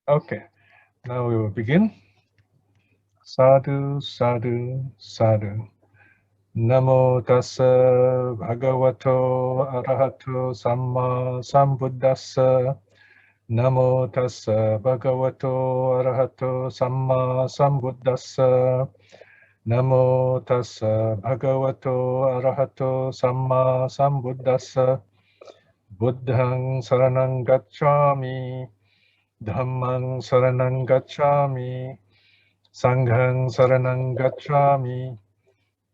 Okay, now we will begin. Sadhu, sadhu, sadhu. Namo tassa bhagavato arahato samma sambuddhassa. Namo tassa bhagavato arahato samma sambuddhassa. Namo tassa bhagavato arahato samma sambuddhassa. Buddhang saranang gacchami. Dhammang saranang gacchami. Sanghang saranang gacchami.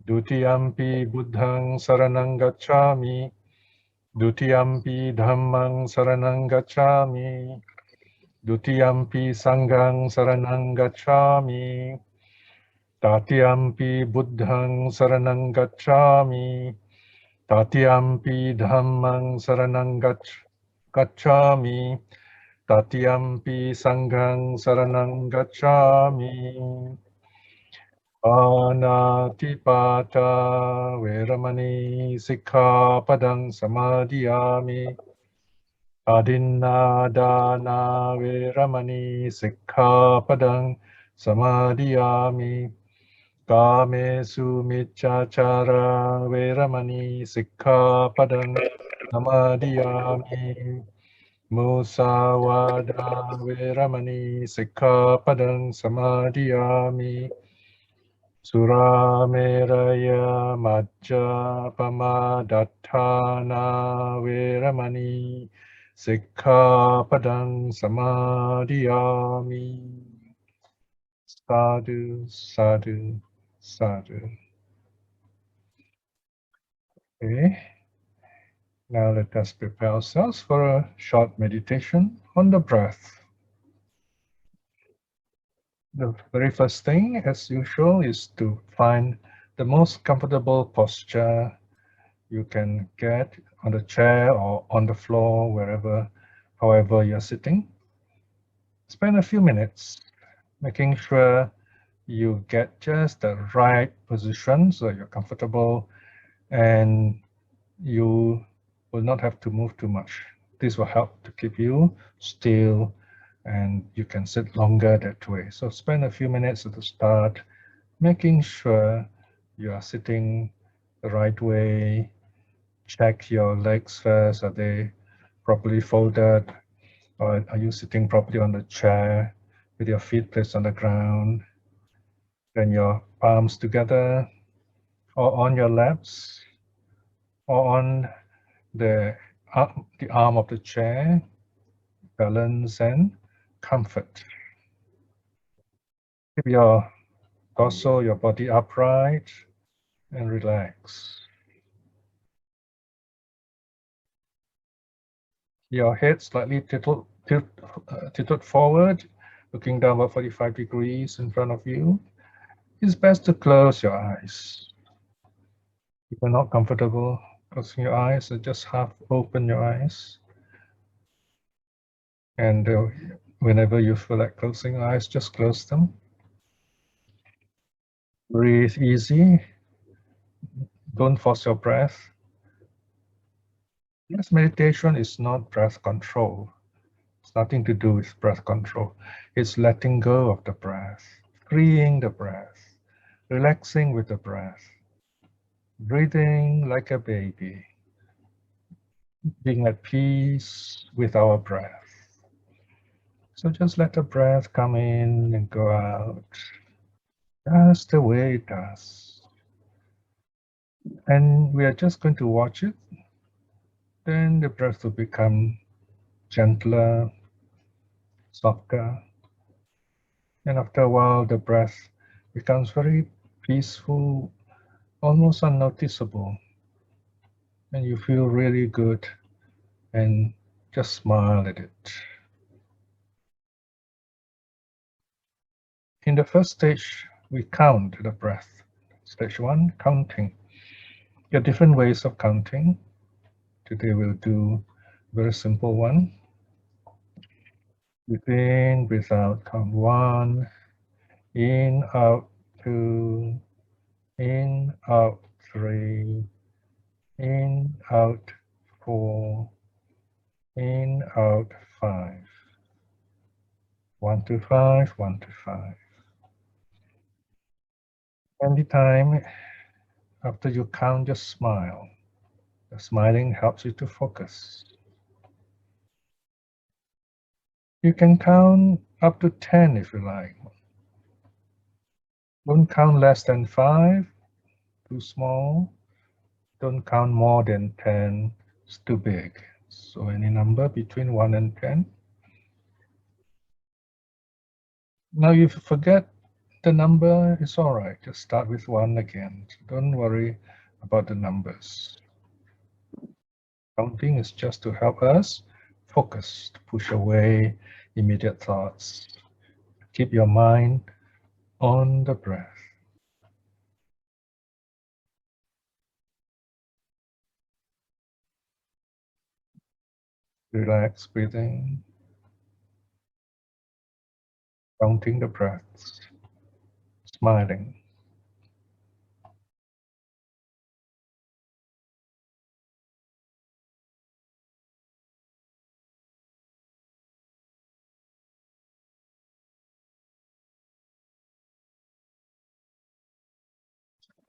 Dutiyampi buddhang saranang gacchami. Dutiyampi dhammang saranang gacchami. Dutiyampi sanghang saranang gacchami. Tatiyampi buddhang saranang gacchami. Tatiyampi dhammang saranang gacchami. Tatiyampi sanghang saranang gacchami. Anatipata veramani sikkhapadang samadhiyami. Adinnādāna veramani sikkhapadang samadhiyami. Kāmesu miccacara veramani sikkhapadang samadhiyami. Musawada veramani sikkhapadang samadhiyami. Surameraya majjapamadattana veramani sikkhapadang samadhiyami. Sadhu, sadhu, sadhu. Okay. Now let us prepare ourselves for a short meditation on the breath. The very first thing, as usual, is to find the most comfortable posture you can get on the chair or on the floor, however you're sitting. Spend a few minutes making sure you get just the right position so you're comfortable and you will not have to move too much. This will help to keep you still and you can sit longer that way. So spend a few minutes at the start making sure you are sitting the right way. Check your legs first. Are they properly folded? Or are you sitting properly on the chair with your feet placed on the ground? Then your palms together or on your laps or on the arm of the chair. Balance and comfort. Keep your torso, your body upright and relax. Your head slightly tilted forward, looking down about 45 degrees in front of you. It's best to close your eyes. If you're not comfortable closing your eyes, so just half open your eyes. And whenever you feel like closing your eyes, just close them. Breathe easy. Don't force your breath. Yes, meditation is not breath control. It's nothing to do with breath control. It's letting go of the breath, freeing the breath, relaxing with the breath, breathing like a baby, being at peace with our breath. So just let the breath come in and go out, just the way it does. And we are just going to watch it. Then the breath will become gentler, softer. And after a while, the breath becomes very peaceful, almost unnoticeable. And you feel really good and just smile at it. In the first stage, we count the breath. Stage 1, counting. There are different ways of counting. Today we'll do a very simple one. Breathe in, breathe out, count 1, in, out, 2, in, out, 3, in, out, 4, in, out, 5. 1 to 5, 1 to 5. Anytime after you count, just smile. The smiling helps you to focus. You can count up to 10 if you like. Don't count less than 5, too small. Don't count more than 10, it's too big. So any number between 1 and 10. Now if you forget the number, it's all right. Just start with 1 again. Don't worry about the numbers. Counting is just to help us focus, to push away immediate thoughts. Keep your mind on the breath. Relax breathing, counting the breaths, smiling.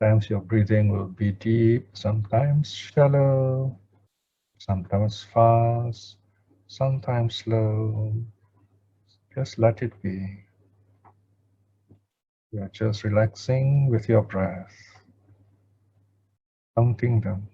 Sometimes your breathing will be deep, sometimes shallow, sometimes fast, sometimes slow. Just let it be. You're just relaxing with your breath, counting them.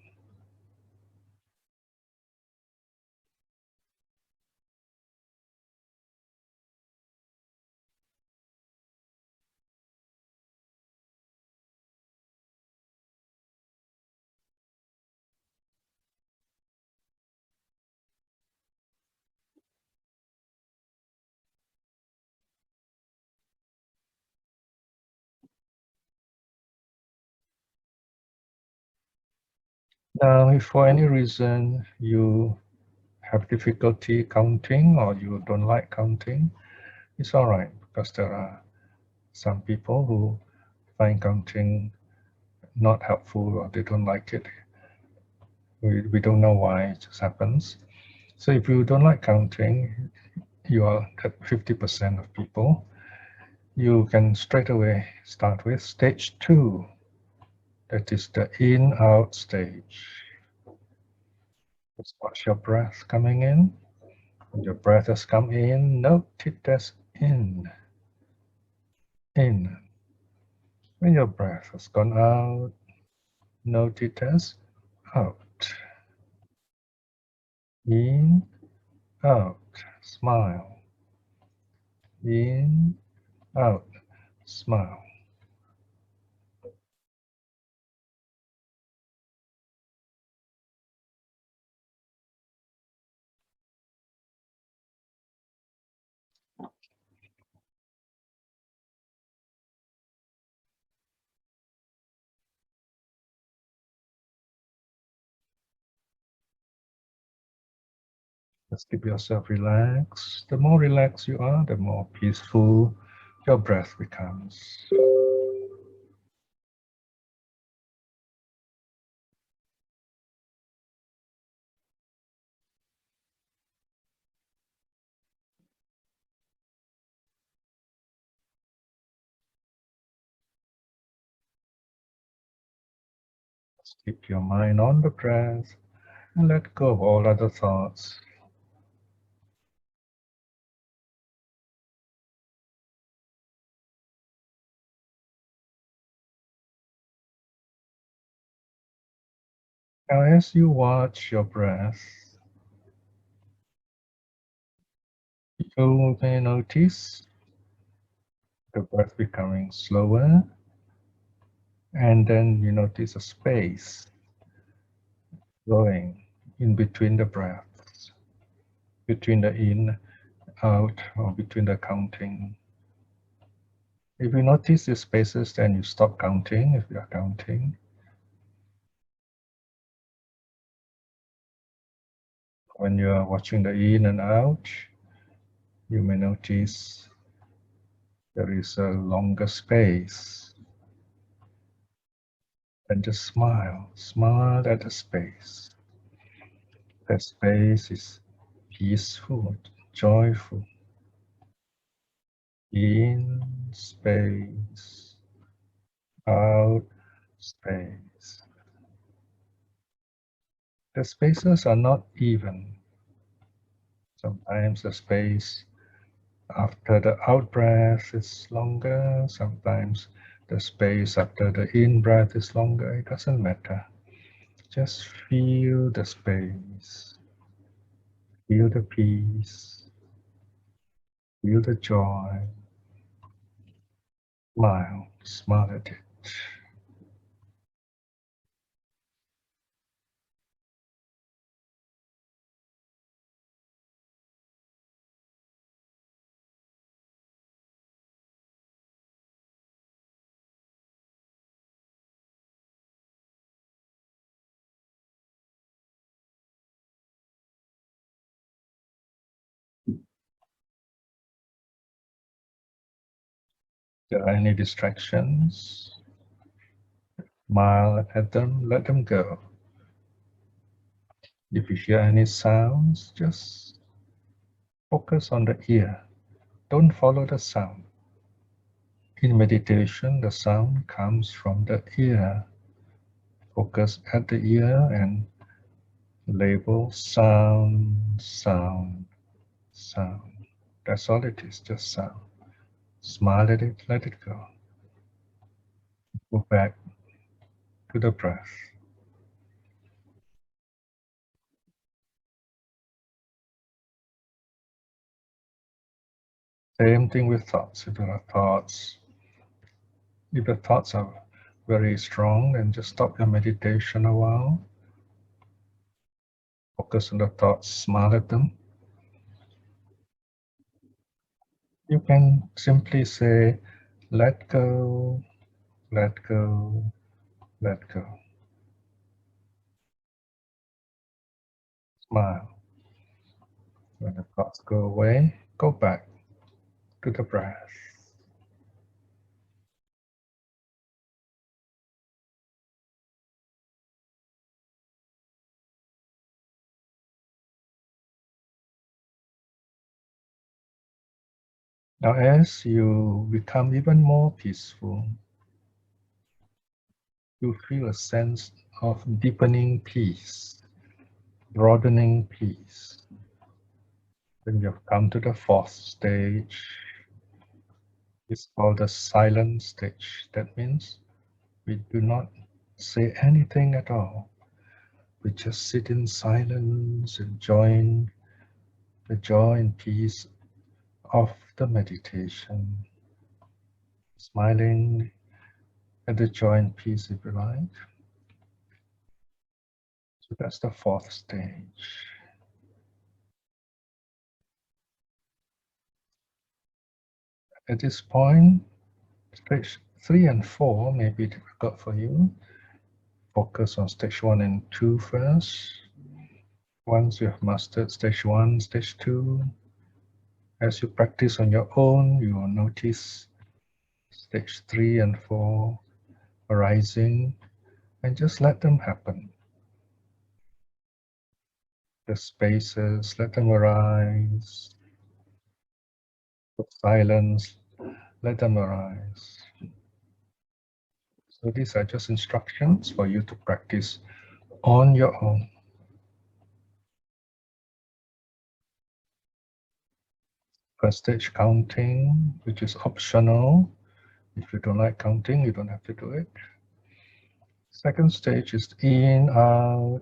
Now, if for any reason you have difficulty counting or you don't like counting, it's all right, because there are some people who find counting not helpful or they don't like it. We don't know why it just happens. So if you don't like counting, you are at 50% of people, you can straight away start with stage 2. That is the in-out stage. Just watch your breath coming in. When your breath has come in, note it as in. In. When your breath has gone out, note it as out. In, out, smile. In, out, smile. Just keep yourself relaxed. The more relaxed you are, the more peaceful your breath becomes. Just keep your mind on the breath and let go of all other thoughts. Now, as you watch your breath, you may notice the breath becoming slower, and then you notice a space growing in between the breaths, between the in, out, or between the counting. If you notice the spaces, then you stop counting if you are counting. When you are watching the in and out, you may notice there is a longer space. And just smile. Smile at the space. That space is peaceful, joyful. In space, out space. The spaces are not even. Sometimes the space after the out breath is longer, sometimes the space after the in breath is longer. It doesn't matter. Just feel the space, feel the peace, feel the joy. Smile, smile at it. If there are any distractions, smile at them, let them go. If you hear any sounds, just focus on the ear. Don't follow the sound. In meditation, the sound comes from the ear. Focus at the ear and label sound, sound, sound. That's all it is, just sound. Smile at it, let it go. Go back to the breath. Same thing with thoughts. If there are thoughts, if the thoughts are very strong, then just stop your meditation a while. Focus on the thoughts, smile at them. You can simply say, let go, let go, let go. Smile. When the thoughts go away, go back to the breath. Now, as you become even more peaceful, you feel a sense of deepening peace, broadening peace. Then you have come to the fourth stage. It's called the silent stage. That means we do not say anything at all. We just sit in silence, enjoying the joy and peace of the meditation, smiling at the joy and peace if you like. So that's the fourth stage. At this point, stage 3 and 4 may be difficult for you. Focus on stage 1 and 2 first. Once you have mastered stage 1, stage 2, as you practice on your own, you will notice stage 3 and 4 arising, and just let them happen. The spaces, let them arise. The silence, let them arise. So these are just instructions for you to practice on your own. First stage, counting, which is optional. If you don't like counting, you don't have to do it. Second stage is in, out.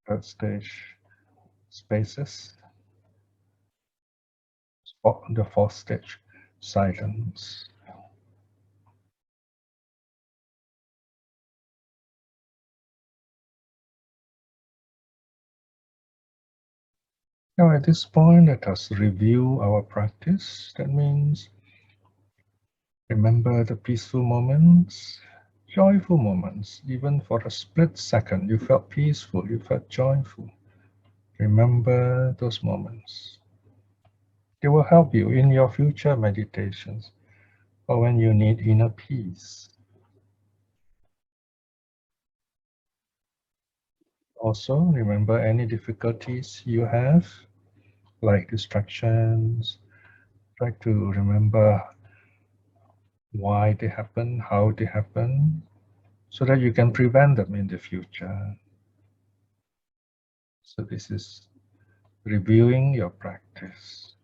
Third stage, spaces. The fourth stage, silence. Now at this point, let us review our practice. That means remember the peaceful moments, joyful moments. Even for a split second, you felt peaceful, you felt joyful. Remember those moments. They will help you in your future meditations or when you need inner peace. Also, remember any difficulties you have. like distractions. Try to remember why they happen, how they happen, so that you can prevent them in the future. So this is reviewing your practice.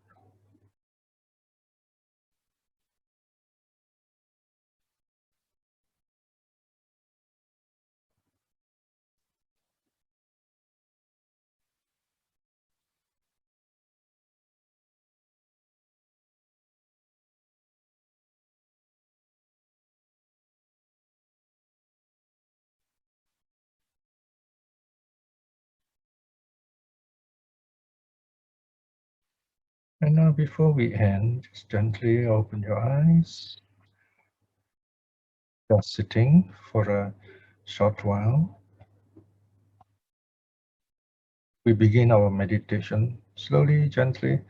And now before we end, just gently open your eyes. Just sitting for a short while. We begin our meditation slowly, gently.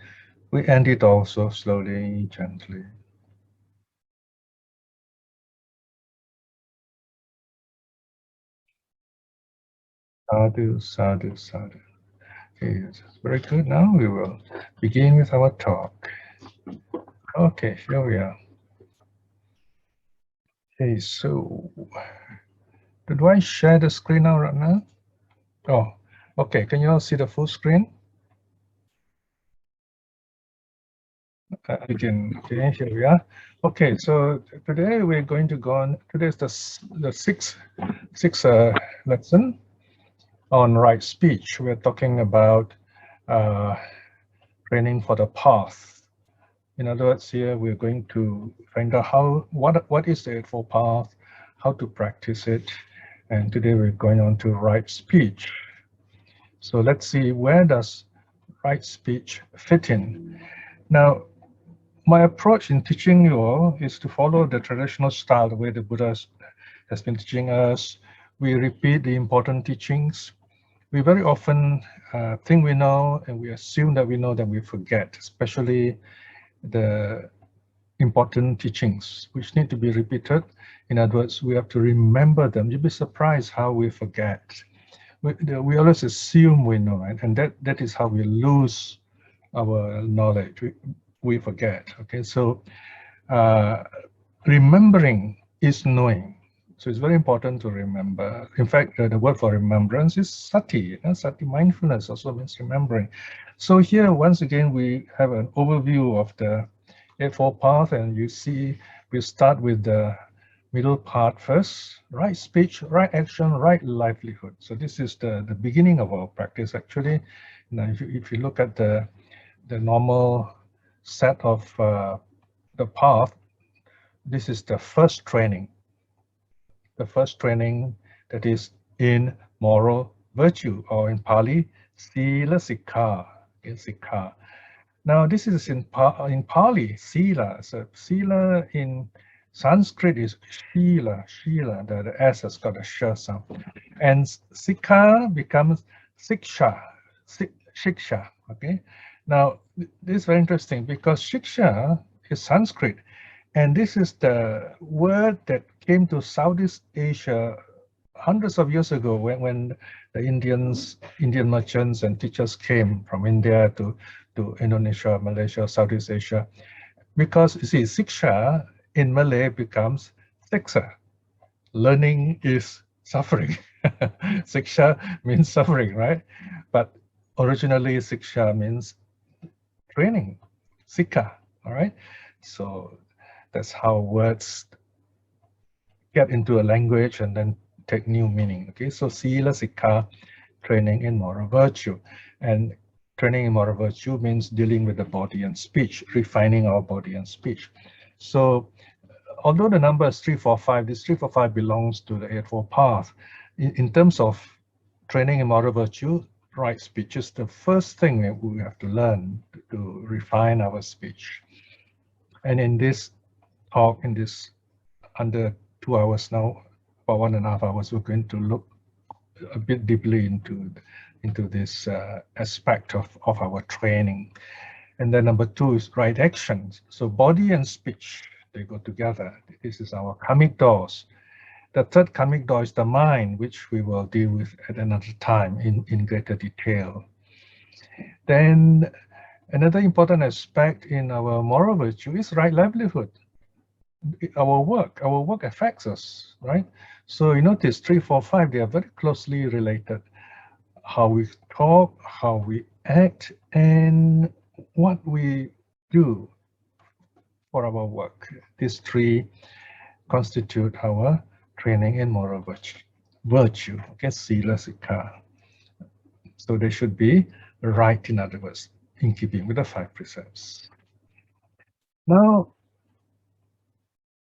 We end it also slowly, gently. Sadhu, sadhu, sadhu. Okay, very good. Now we will begin with our talk. Okay, here we are. Okay, so do I share the screen now, Ratna? Oh, okay. Can you all see the full screen? Again, okay, here we are. Okay, so today we're going to go on. Today's the sixth lesson on right speech. We're talking about training for the path. In other words, here we're going to find out what is the Eightfold Path, how to practice it, and today we're going on to right speech. So let's see, where does right speech fit in? Now, my approach in teaching you all is to follow the traditional style, the way the Buddha has been teaching us. We repeat the important teachings. We very often think we know, and we assume that we know, then we forget, especially the important teachings, which need to be repeated. In other words, we have to remember them. You'll be surprised how we forget. We always assume we know, and that is how we lose our knowledge. We forget. Okay, so remembering is knowing. So it's very important to remember. In fact, the word for remembrance is sati. Sati, mindfulness, also means remembering. So here, once again, we have an overview of the Eightfold Path, and you see we start with the middle part first: right speech, right action, right livelihood. So this is the beginning of our practice. Actually, now if you look at the normal set of the path, this is the first training. The first training that is in moral virtue, or in Pali, sila sikha, in sikha. Now this is in Pali, sila. So sila in Sanskrit is shila, the S has got a sh sound. And sikha becomes siksha, shiksha, okay? Now, this is very interesting because shiksha is Sanskrit, and this is the word that came to Southeast Asia hundreds of years ago when the Indian merchants and teachers came from India to Indonesia, Malaysia, Southeast Asia. Because you see, siksha in Malay becomes siksa. Learning is suffering. Siksha means suffering, right? But originally, siksha means training, sikha, all right? So that's how words get into a language and then take new meaning, okay? So sila, sikha, training in moral virtue. And training in moral virtue means dealing with the body and speech, refining our body and speech. So although the number is 345, this 345 belongs to the Eightfold Path. In terms of training in moral virtue, right speech is the first thing that we have to learn to refine our speech. And in this talk, in this under 2 hours now, about 1.5 hours, we're going to look a bit deeply into this aspect of our training. And then number 2 is right actions. So body and speech, they go together. This is our karmic doors. The third karmic door is the mind, which we will deal with at another time in greater detail. Then Another important aspect in our moral virtue is right livelihood. Our work affects us, right? So you notice 3, 4, 5, they are very closely related. How we talk, how we act, and what we do for our work. These 3 constitute our training in moral virtue. Okay, sila, sikha. So they should be right, in other words, in keeping with the 5 precepts. Now,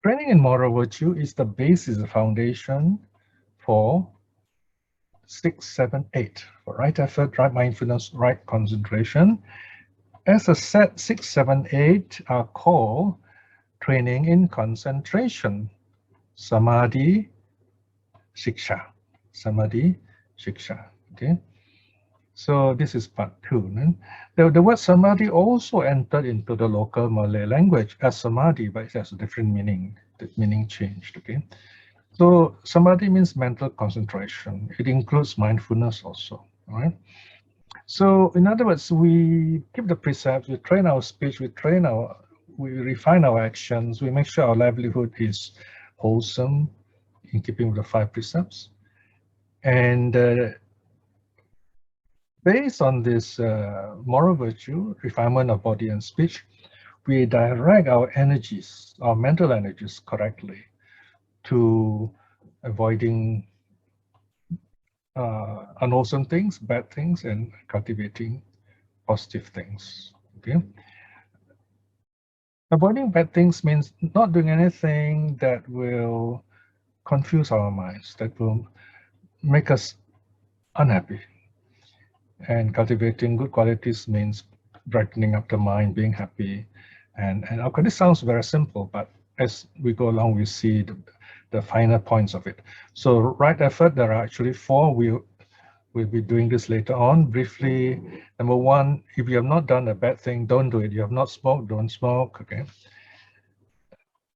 training in moral virtue is the basis, the foundation for 6, 7, 8, for right effort, right mindfulness, right concentration. As I said, 6, 7, 8 are called training in concentration, samadhi, shiksha, samadhi, shiksha. Okay, so this is part 2. The word samadhi also entered into the local Malay language as samadhi, but it has a different meaning. The meaning changed. Okay, so samadhi means mental concentration. It includes mindfulness also. All right. So in other words, we keep the precepts, we train our speech, we refine our actions, we make sure our livelihood is wholesome in keeping with the 5 precepts. And based on this moral virtue, refinement of body and speech, we direct our energies, our mental energies correctly to avoiding unwholesome things, bad things, and cultivating positive things. Okay. Avoiding bad things means not doing anything that will confuse our minds, that will make us unhappy. And cultivating good qualities means brightening up the mind, being happy. And okay, this sounds very simple, but as we go along, we see the finer points of it. So right effort, there are actually 4. We'll be doing this later on. Briefly, number 1, if you have not done a bad thing, don't do it. You have not smoked, don't smoke. Okay.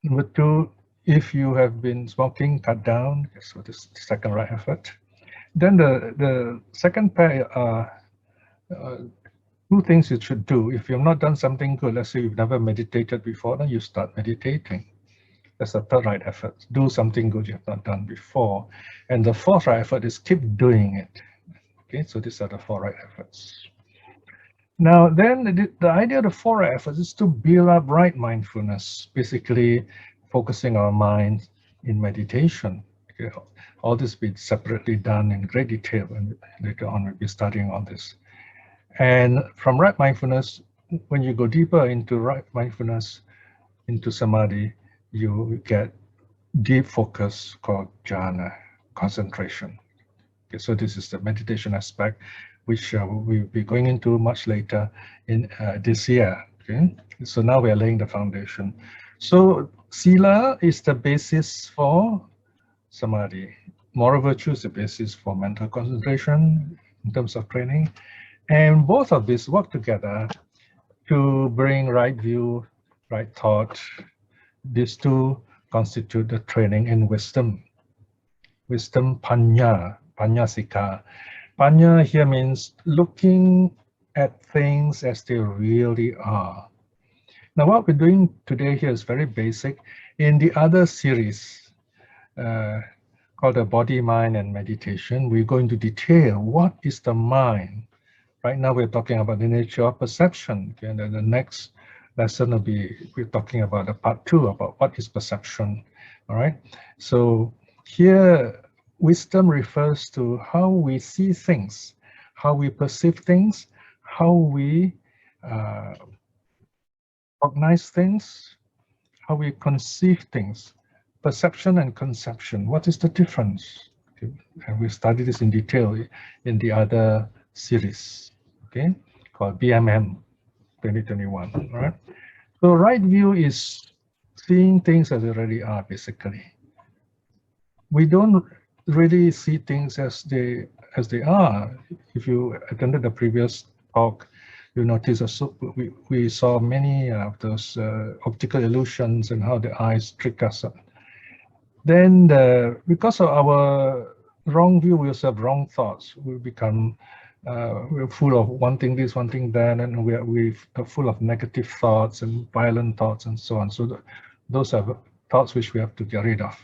Number 2, if you have been smoking, cut down. Okay, so this is the second right effort. Then the second pair are 2 things you should do. If you've not done something good, let's say you've never meditated before, then you start meditating. That's the third right effort. Do something good you have not done before. And the 4th right effort is keep doing it. Okay, so these are the 4 right efforts. Now, then the idea of the 4 right efforts is to build up right mindfulness, basically focusing our mind in meditation. Okay, all this will be separately done in great detail, and later on we'll be studying on this. And from right mindfulness, when you go deeper into right mindfulness, into samadhi, you get deep focus called jhana, concentration. Okay, so this is the meditation aspect, which we'll be going into much later in this year. Okay, so now we are laying the foundation. So sila is the basis for samadhi. Moral virtue is the basis for mental concentration in terms of training. And both of these work together to bring right view, right thought. These 2 constitute the training in wisdom. Wisdom, panya, sikha. Panya here means looking at things as they really are. Now, what we're doing today here is very basic. In the other series called the Body, Mind, and Meditation, we go into detail. What is the mind? Right now, we're talking about the nature of perception. Okay? And then the next lesson will be, we're talking about the part 2 about what is perception. All right. So here, wisdom refers to how we see things, how we perceive things, how we recognize things, how we conceive things. Perception and conception, what is the difference? Okay. And we studied this in detail in the other series, okay, called BMM 2021. All right. So right view is seeing things as they really are, basically. We don't really see things as they are. If you attended the previous talk, you notice we saw many of those optical illusions and how the eyes trick us. Then because of our wrong view, we also have wrong thoughts. We become we're full of wanting this, wanting that, and we're full of negative thoughts and violent thoughts and so on. So those are thoughts which we have to get rid of.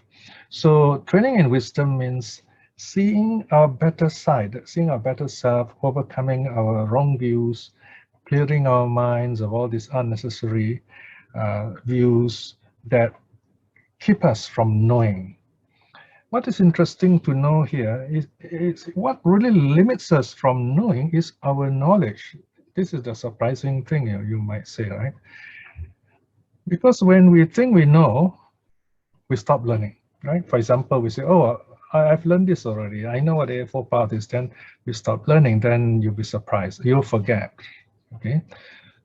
So training in wisdom means seeing our better side, seeing our better self, overcoming our wrong views, clearing our minds of all these unnecessary views that keep us from knowing. What is interesting to know here is what really limits us from knowing is our knowledge. This is the surprising thing, you might say, right? Because when we think we know, we stop learning, right? For example, we say, oh, I've learned this already. I know what the Eightfold Path is. Then we stop learning. Then you'll be surprised. You'll forget, okay?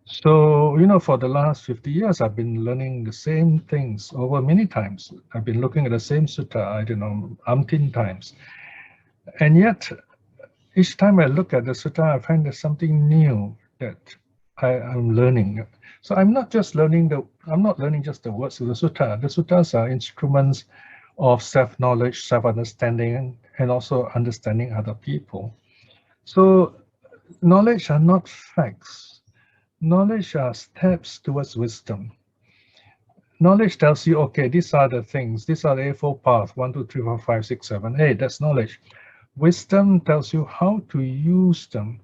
So, for the last 50 years, I've been learning the same things over many times. I've been looking at the same sutta, I don't know, umpteen times. And yet, each time I look at the sutta, I find there's something new that I'm learning. So I'm not just learning just the words of the sutta. The suttas are instruments of self-knowledge, self-understanding, and also understanding other people. So knowledge are not facts. Knowledge are steps towards wisdom. Knowledge tells you, okay, these are the things. These are the Eightfold Path, 1, 2, 3, 4, 5, 6, 7, 8. That's knowledge. Wisdom tells you how to use them,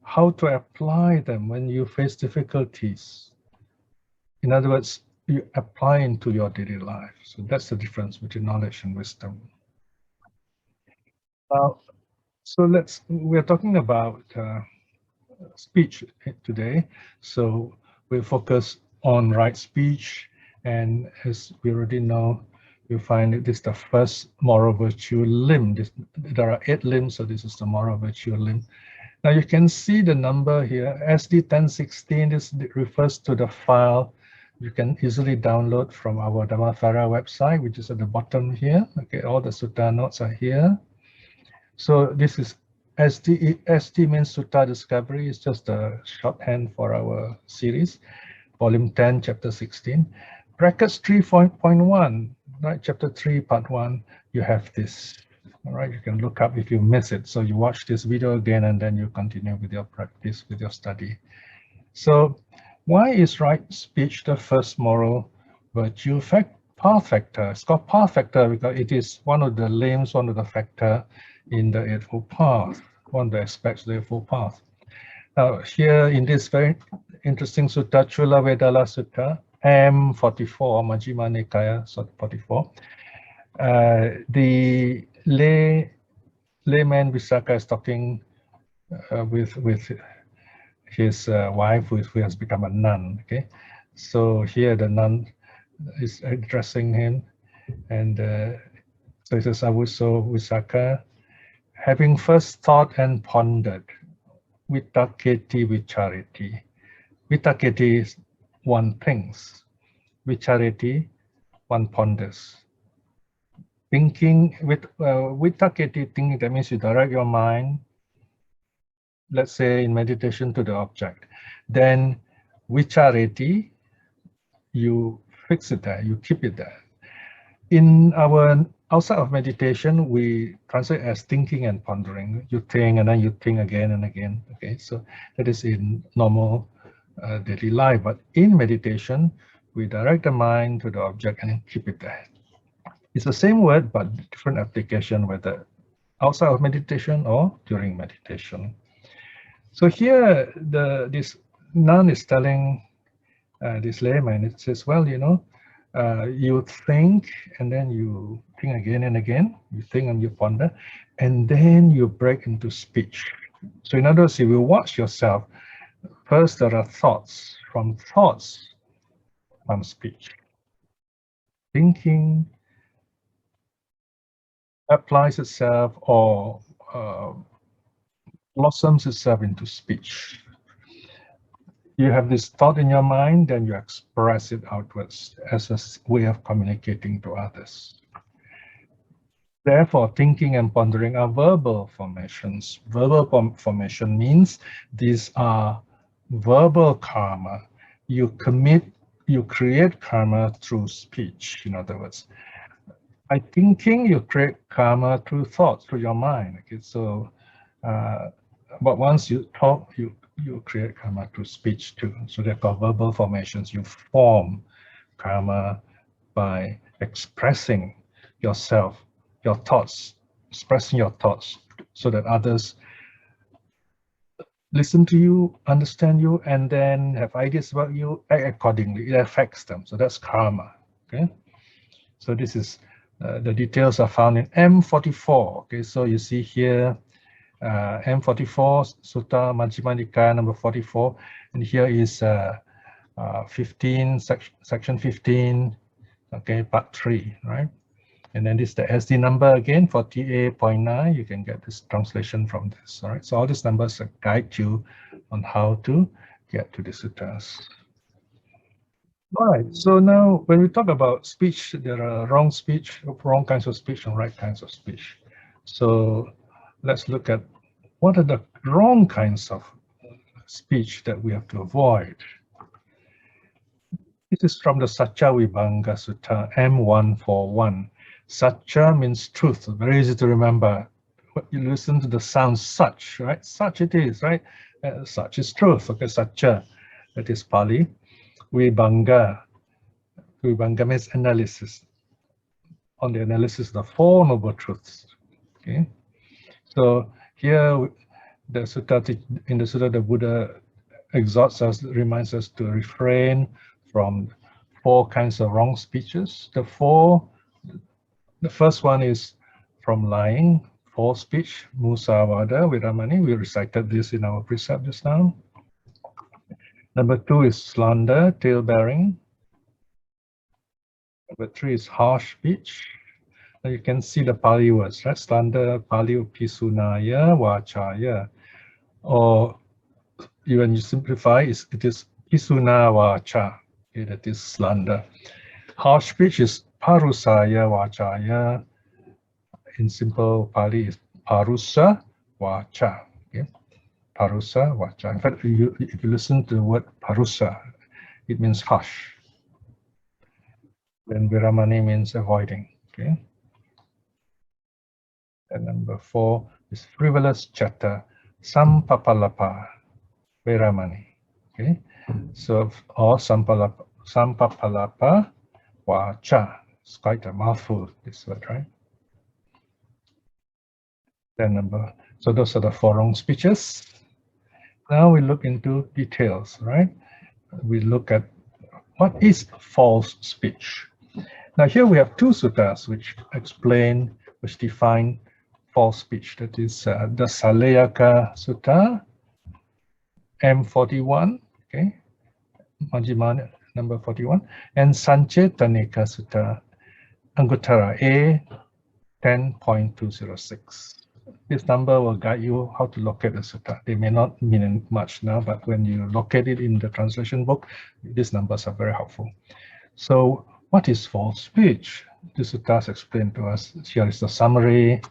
how to apply them when you face difficulties. In other words, you apply into your daily life. So that's the difference between knowledge and wisdom. So we're talking about speech today. So we'll focus on right speech. And as we already know, you find this is the first moral virtue limb. There are 8 limbs, so this is the moral virtue limb. Now you can see the number here, SD 1016. This refers to the file you can easily download from our Dhammathara website, which is at the bottom here. Okay, all the sutta notes are here. So this is SD means Sutta Discovery. It's just a shorthand for our series, Volume 10, Chapter 16. Brackets 3.1, right? Chapter 3, Part 1, you have this. All right, you can look up if you miss it. So you watch this video again and then you continue with your practice, with your study. So why is right speech the first moral virtue? Path factor. It's called path factor because it is one of the limbs, one of the factor in the Eightfold Path, one of the aspects of the Eightfold Path. Now here in this very interesting sutta, Chula Vedala Sutta, M44, Majjhima Nikaya, 44, the layman Visakha is talking with his wife who has become a nun. Okay, so here the nun is addressing him, and so it says, Avuso Visakha, having first thought and pondered, vitaketi vichariti. Vitaketi is one thinks, vichariti one ponders. Thinking with vitaketi, thinking, that means you direct your mind, let's say in meditation, to the object. Then vichariti, you fix it there, you keep it there. In our outside of meditation, we translate as thinking and pondering. You think and then you think again and again. Okay, so that is in normal daily life. But in meditation, we direct the mind to the object and then keep it there. It's the same word, but different application, whether outside of meditation or during meditation. So here, this nun is telling this layman, it says, well, you think and then you think again and again, you think and you ponder, and then you break into speech. So in other words, if you watch yourself, first there are thoughts. From thoughts comes speech. Thinking applies itself or blossoms itself into speech. You have this thought in your mind, then you express it outwards as a way of communicating to others. Therefore, thinking and pondering are verbal formations. Verbal formation means these are verbal karma. You create karma through speech, in other words. By thinking, you create karma through thoughts, through your mind. Okay, so but once you talk, you create karma through speech too. So they're called verbal formations. You form karma by expressing yourself, your thoughts, expressing your thoughts so that others listen to you, understand you, and then have ideas about you, act accordingly. It affects them. So that's karma. Okay. So this is the details are found in M44. Okay. So you see here, M44, Sutta Majjhima Nikaya number 44, and here is 15, section 15, okay, part 3, right? And then this is the SD number again for TA.9. You can get this translation from this. All right. So all these numbers guide you on how to get to the suttas. All right. So now when we talk about speech, there are wrong speech, wrong kinds of speech, and right kinds of speech. So let's look at what are the wrong kinds of speech that we have to avoid. This is from the Satya Vibhanga Sutta, M141. Satya means truth, very easy to remember. You listen to the sound such, right? Such it is, right? Such is truth, okay, Satya, that is Pali. Vibhanga means analysis. On the analysis of the Four Noble Truths, okay? So here, the sutta, in the Sutta, the Buddha exhorts us, reminds us to refrain from 4 kinds of wrong speeches. The first one is from lying, false speech, musavada, viramani. We recited this in our precept just now. Number 2 is slander, tale-bearing. Number 3 is harsh speech. Now you can see the Pali words, right? Slander, Pali, pisunaya, vācāya. Or even you simplify, it is pisuna vācā, okay, that is slander. Harsh speech is parusaya vācāya. In simple Pali is parusa vācā. Okay? Parusa vācā. In fact, if you listen to the word parusa, it means harsh. Then viramani means avoiding. Okay. And number 4 is frivolous chatter, sampapalapa, viramani. Okay. So or sampapalapa vācā. It's quite a mouthful, this word, right? Then so those are the 4 wrong speeches. Now we look into details, right? We look at what is false speech. Now here we have 2 suttas which define false speech. That is the Salayaka Sutta, M41, okay, Majjhima number 41, and Sanchetanika Sutta, Anguttara A, 10.206. This number will guide you how to locate the sutta. They may not mean much now, but when you locate it in the translation book, these numbers are very helpful. So what is false speech? The suttas explain to us. Here is the summary.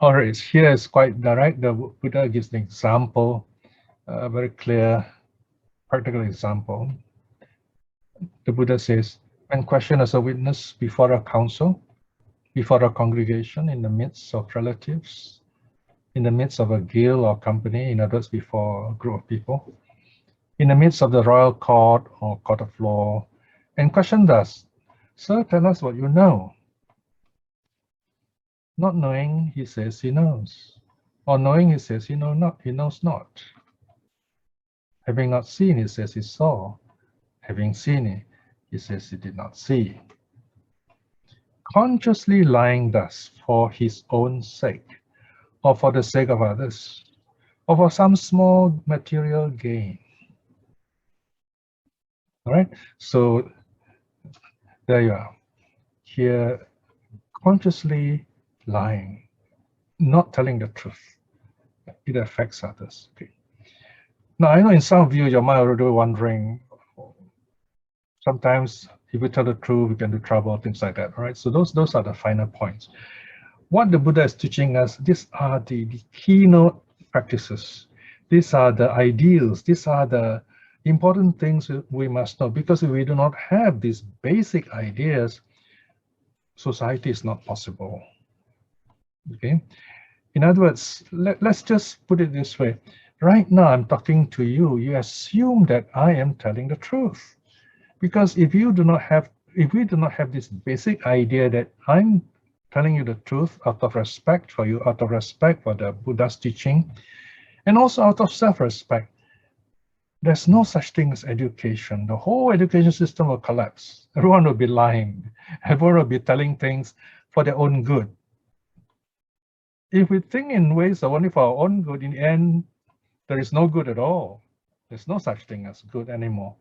All right, here is quite direct. The Buddha gives an example, a very clear, practical example. The Buddha says, when questioned as a witness before a council, before a congregation, in the midst of relatives, in the midst of a guild or company, in other words, before a group of people, in the midst of the royal court or court of law, and questioned us, "Sir, tell us what you know." Not knowing, he says he knows. Or knowing, he says he knows not. Having not seen, he says he saw. Having seen it, he says he did not see. Consciously lying thus for his own sake, or for the sake of others, or for some small material gain. All right, so there you are. Here, consciously lying, not telling the truth. It affects others. Okay. Now, I know in some of you, you might already be wondering, sometimes if we tell the truth, we can do trouble, things like that. All right, so those are the final points. What the Buddha is teaching us, these are the keynote practices. These are the ideals. These are the important things we must know, because if we do not have these basic ideas, society is not possible. Okay, In other words, let's just put it this way. Right now, I'm talking to you. You assume that I am telling the truth. Because if we do not have this basic idea that I'm telling you the truth out of respect for you, out of respect for the Buddha's teaching, and also out of self-respect, there's no such thing as education. The whole education system will collapse. Everyone will be lying. Everyone will be telling things for their own good. If we think in ways of only for our own good, in the end, there is no good at all. There's no such thing as good anymore.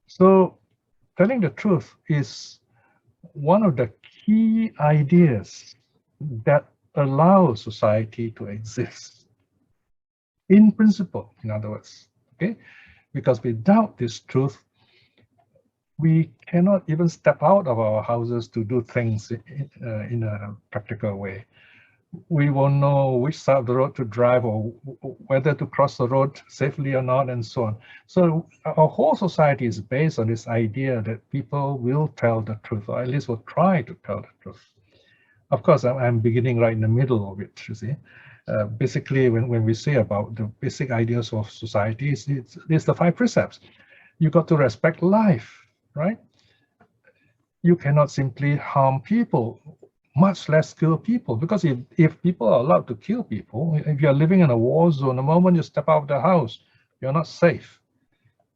So telling the truth is one of the key ideas that allows society to exist. In principle, in other words, okay? Because without this truth, we cannot even step out of our houses to do things in a practical way. We won't know which side of the road to drive or whether to cross the road safely or not, and so on. So our whole society is based on this idea that people will tell the truth, or at least will try to tell the truth. Of course, I'm beginning right in the middle of it, you see. Basically, when we say about the basic ideas of society, it's the 5 precepts. You got to respect life, right? You cannot simply harm people, much less kill people, because if people are allowed to kill people, if you're living in a war zone, the moment you step out of the house, you're not safe,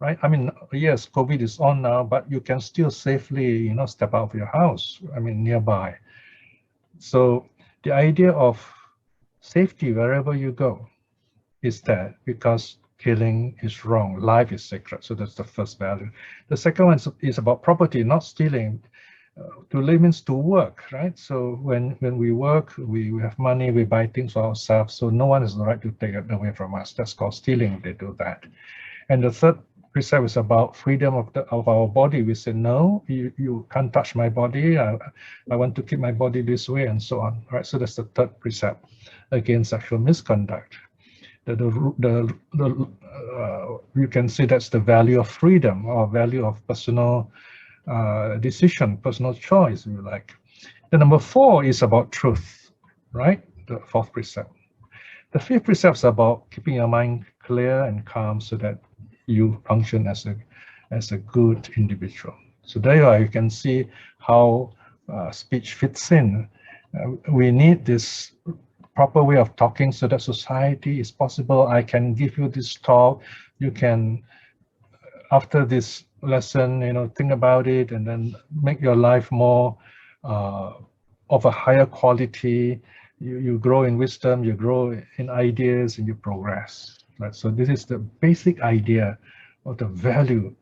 right? I mean, yes, COVID is on now, but you can still safely, step out of your house, I mean, nearby. So the idea of safety wherever you go is there, because killing is wrong, life is sacred. So that's the first value. The second one is about property, not stealing. To live means to work, right? So when we work, we have money, we buy things for ourselves, so no one has the right to take it away from us. That's called stealing if they do that. And the third precept is about freedom of our body. We say, no, you can't touch my body. I want to keep my body this way, and so on, right? So that's the third precept against sexual misconduct. You can say that's the value of freedom, or value of personal decision, personal choice, if you like. The number 4 is about truth, right? The 4th precept. The 5th precept is about keeping your mind clear and calm so that you function as a good individual. So there you are. You can see how speech fits in. We need this proper way of talking so that society is possible. I can give you this talk. You can, after this lesson, think about it and then make your life more of a higher quality. You grow in wisdom, you grow in ideas, and you progress. Right? So this is the basic idea of the value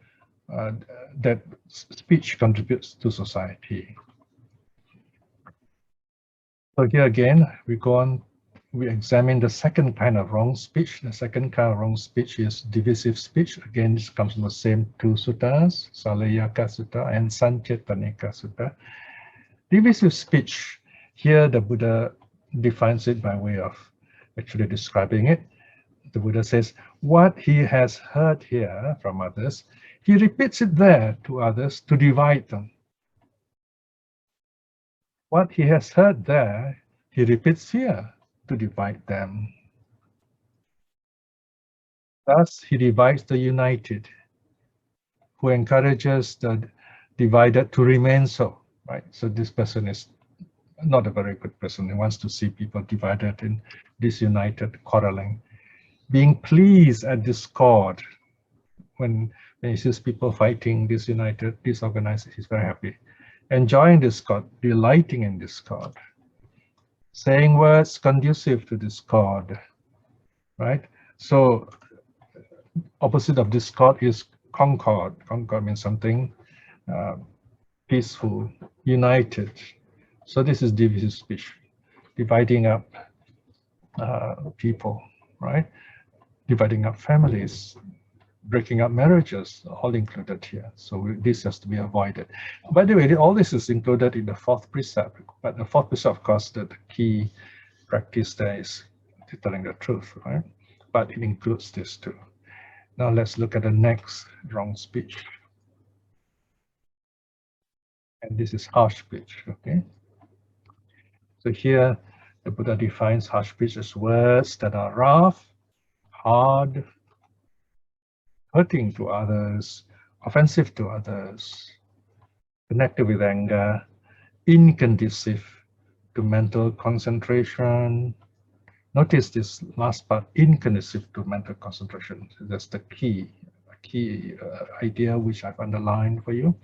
that speech contributes to society. So here again, we go on, we examine the second kind of wrong speech. The second kind of wrong speech is divisive speech. Again, this comes from the same 2 suttas, Salayaka Sutta and Sanchetanika Sutta. Divisive speech, here the Buddha defines it by way of actually describing it. The Buddha says, what he has heard here from others, he repeats it there to others to divide them. What he has heard there, he repeats here to divide them. Thus, he divides the united, who encourages the divided to remain so, right? So this person is not a very good person. He wants to see people divided and disunited, quarreling. Being pleased at discord, when he sees people fighting, disunited, disorganized, he's very happy. Enjoying discord, delighting in discord. Saying words conducive to discord, right? So opposite of discord is concord. Concord means something peaceful, united. So this is divisive speech, dividing up people, right? Dividing up families, breaking up marriages, all included here. So this has to be avoided. By the way, all this is included in the 4th precept, but the 4th precept, of course, the key practice there is telling the truth, right? But it includes this too. Now let's look at the next wrong speech. And this is harsh speech, okay? So here, The Buddha defines harsh speech as words that are rough, hard, hurting to others, offensive to others, connected with anger, inconducive to mental concentration. Notice this last part, inconducive to mental concentration. That's the key idea which I've underlined for you.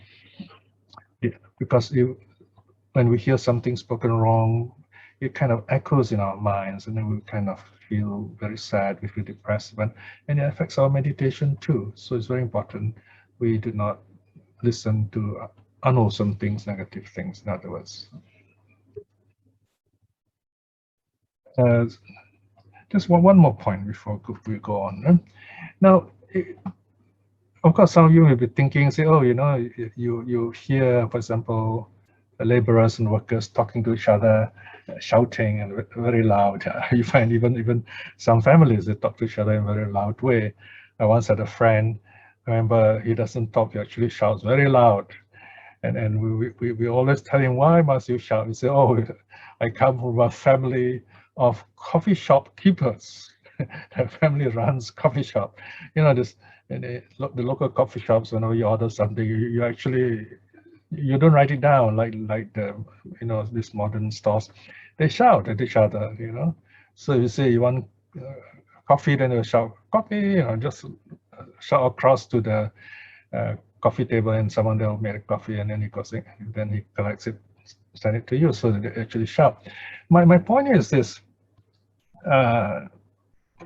Because when we hear something spoken wrong, it kind of echoes in our minds, and then we kind of feel very sad, we feel depressed, and it affects our meditation too. So it's very important we do not listen to unwholesome things, negative things, in other words. Just one more point before we go on. Now, of course, some of you may be thinking, say, oh, you hear, for example, laborers and workers talking to each other, shouting and very loud. You find even some families, they talk to each other in a very loud way. I once had a friend, remember, he doesn't talk, he actually shouts very loud. And we always tell him, why must you shout? He said, oh, I come from a family of coffee shop keepers. The family runs coffee shop. This the local coffee shops, whenever you order something, you don't write it down like the these modern stores. They shout at each other, So you say you want coffee, then they shout coffee, just shout across to the coffee table, and someone will make a coffee, and then he goes in, then he collects it, send it to you. So they actually shout. My point is this: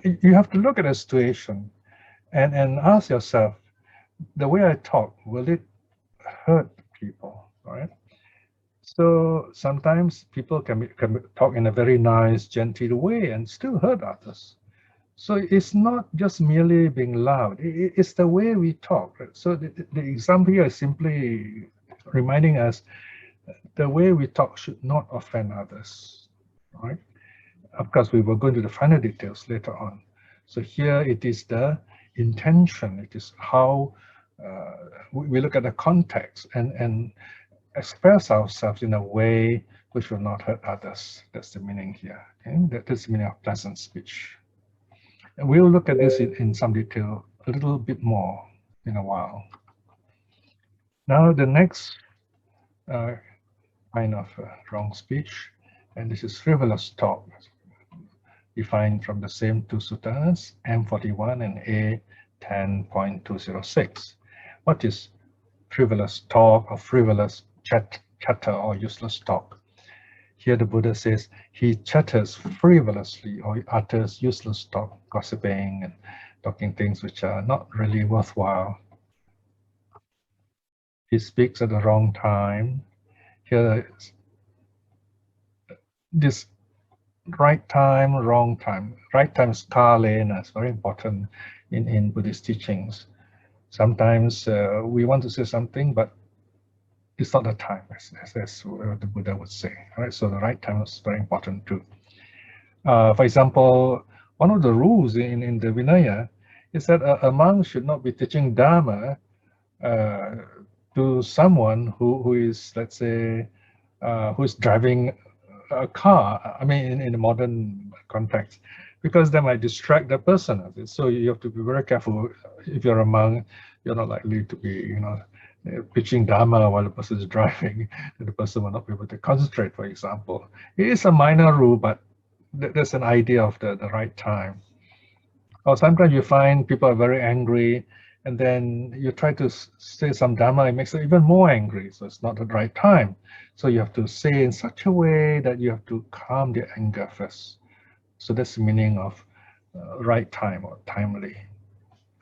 you have to look at a situation and ask yourself, the way I talk, will it hurt people? All right. So sometimes people can talk in a very nice, gentle way and still hurt others. So it's not just merely being loud, it's the way we talk. Right? So the example here is simply reminding us the way we talk should not offend others. Right? Of course, we will go into the finer details later on. So here it is the intention, it is how we look at the context and express ourselves in a way which will not hurt others. That's the meaning here. Okay? That's the meaning of pleasant speech. And we'll look at this in some detail a little bit more in a while. Now the next kind of wrong speech, and this is frivolous talk, defined from the same two suttas, M41 and A10.206. What is frivolous talk or frivolous chatter or useless talk? Here the Buddha says he chatters frivolously or he utters useless talk, gossiping and talking things which are not really worthwhile. He speaks at the wrong time. Here, this right time, wrong time. Right time is kalena, it's very important in Buddhist teachings. Sometimes we want to say something, but it's not the time, as what the Buddha would say. Right? So the right time is very important too. For example, one of the rules in the Vinaya is that a monk should not be teaching Dhamma to someone who is, let's say, who's driving a car, I mean, in a modern context, because that might distract the person. So you have to be very careful. If you're a monk, you're not likely to be, pitching Dhamma while the person is driving, and the person will not be able to concentrate, for example. It is a minor rule, but there's an idea of the right time. Or sometimes you find people are very angry, and then you try to say some Dhamma, it makes them even more angry, so it's not the right time. So you have to say in such a way that you have to calm their anger first. So that's the meaning of right time or timely.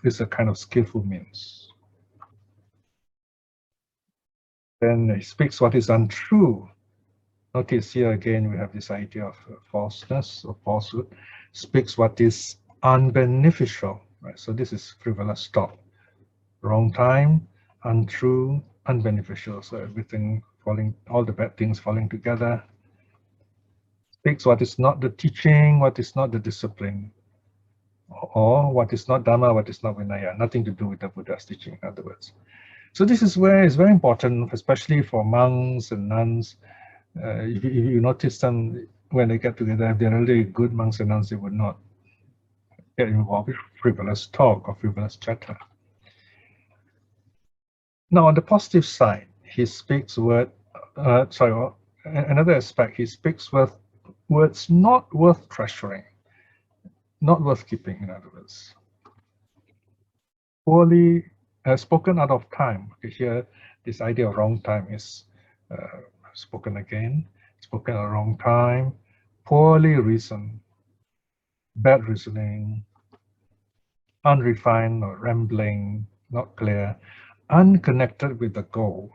It's a kind of skillful means. Then he speaks what is untrue. Notice here again we have this idea of falseness or falsehood. Speaks what is unbeneficial. Right? So this is frivolous talk. Wrong time, untrue, unbeneficial. So everything falling, all the bad things falling together. Speaks what is not the teaching, what is not the discipline, or what is not Dhamma, what is not Vinaya. Nothing to do with the Buddha's teaching, in other words. So this is where it's very important, especially for monks and nuns. If you notice them, when they get together, if they're really good monks and nuns, they would not get involved with frivolous talk or frivolous chatter. Now, on the positive side, he speaks another aspect, he speaks with words not worth treasuring, not worth keeping, in other words. Poorly spoken out of time. Okay, here, this idea of wrong time is spoken again, spoken at the wrong time, poorly reasoned, bad reasoning, unrefined or rambling, not clear, unconnected with the goal,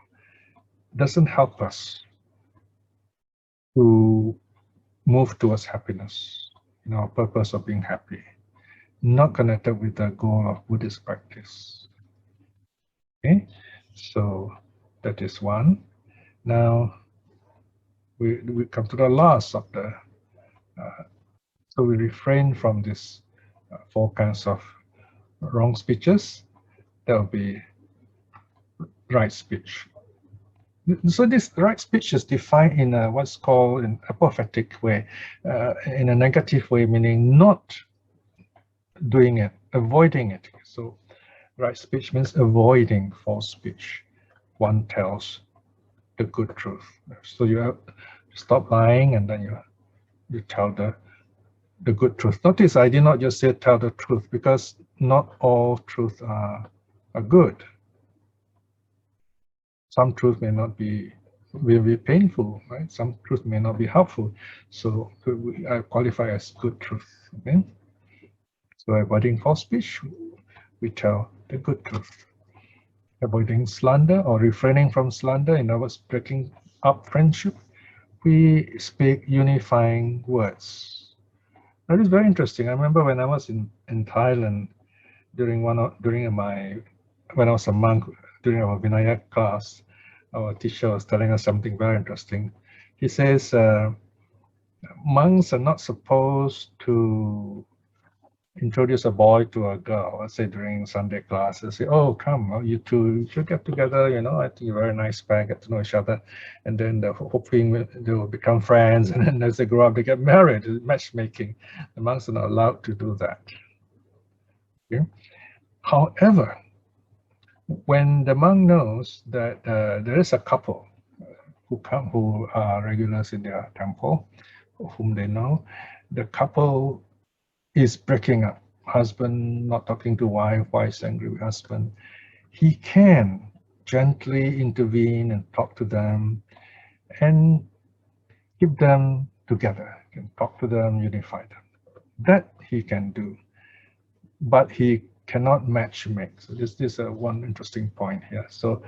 doesn't help us to move towards happiness, our purpose of being happy, not connected with the goal of Buddhist practice. Okay, so that is one. Now we come to the last of the, so we refrain from this 4 kinds of wrong speeches. There will be right speech. So this right speech is defined in what's called an apathetic way, in a negative way, meaning not doing it, avoiding it. So right speech means avoiding false speech. One tells the good truth. So you have to stop lying, and then you tell the good truth. Notice I did not just say tell the truth, because not all truths are good. Some truth may not be, will be painful, right? Some truth may not be helpful. So I qualify as good truth. Okay. So avoiding false speech, we tell the good truth. Avoiding slander or refraining from slander, in other words, breaking up friendship, we speak unifying words. That is very interesting. I remember when I was in Thailand when I was a monk, during our Vinaya class, our teacher was telling us something very interesting. He says monks are not supposed to introduce a boy to a girl, let's say during Sunday class, and say, oh, come, you two should get together, I think you're a very nice pair, get to know each other, and then hoping they will become friends, and then as they grow up, they get married, matchmaking. The monks are not allowed to do that. Okay? However, when the monk knows that there is a couple who are regulars in their temple, whom they know, the couple is breaking up, husband not talking to wife, wife's angry with husband, he can gently intervene and talk to them and keep them together, can talk to them, unify them. That he can do, but he cannot matchmake. So this is one interesting point here. So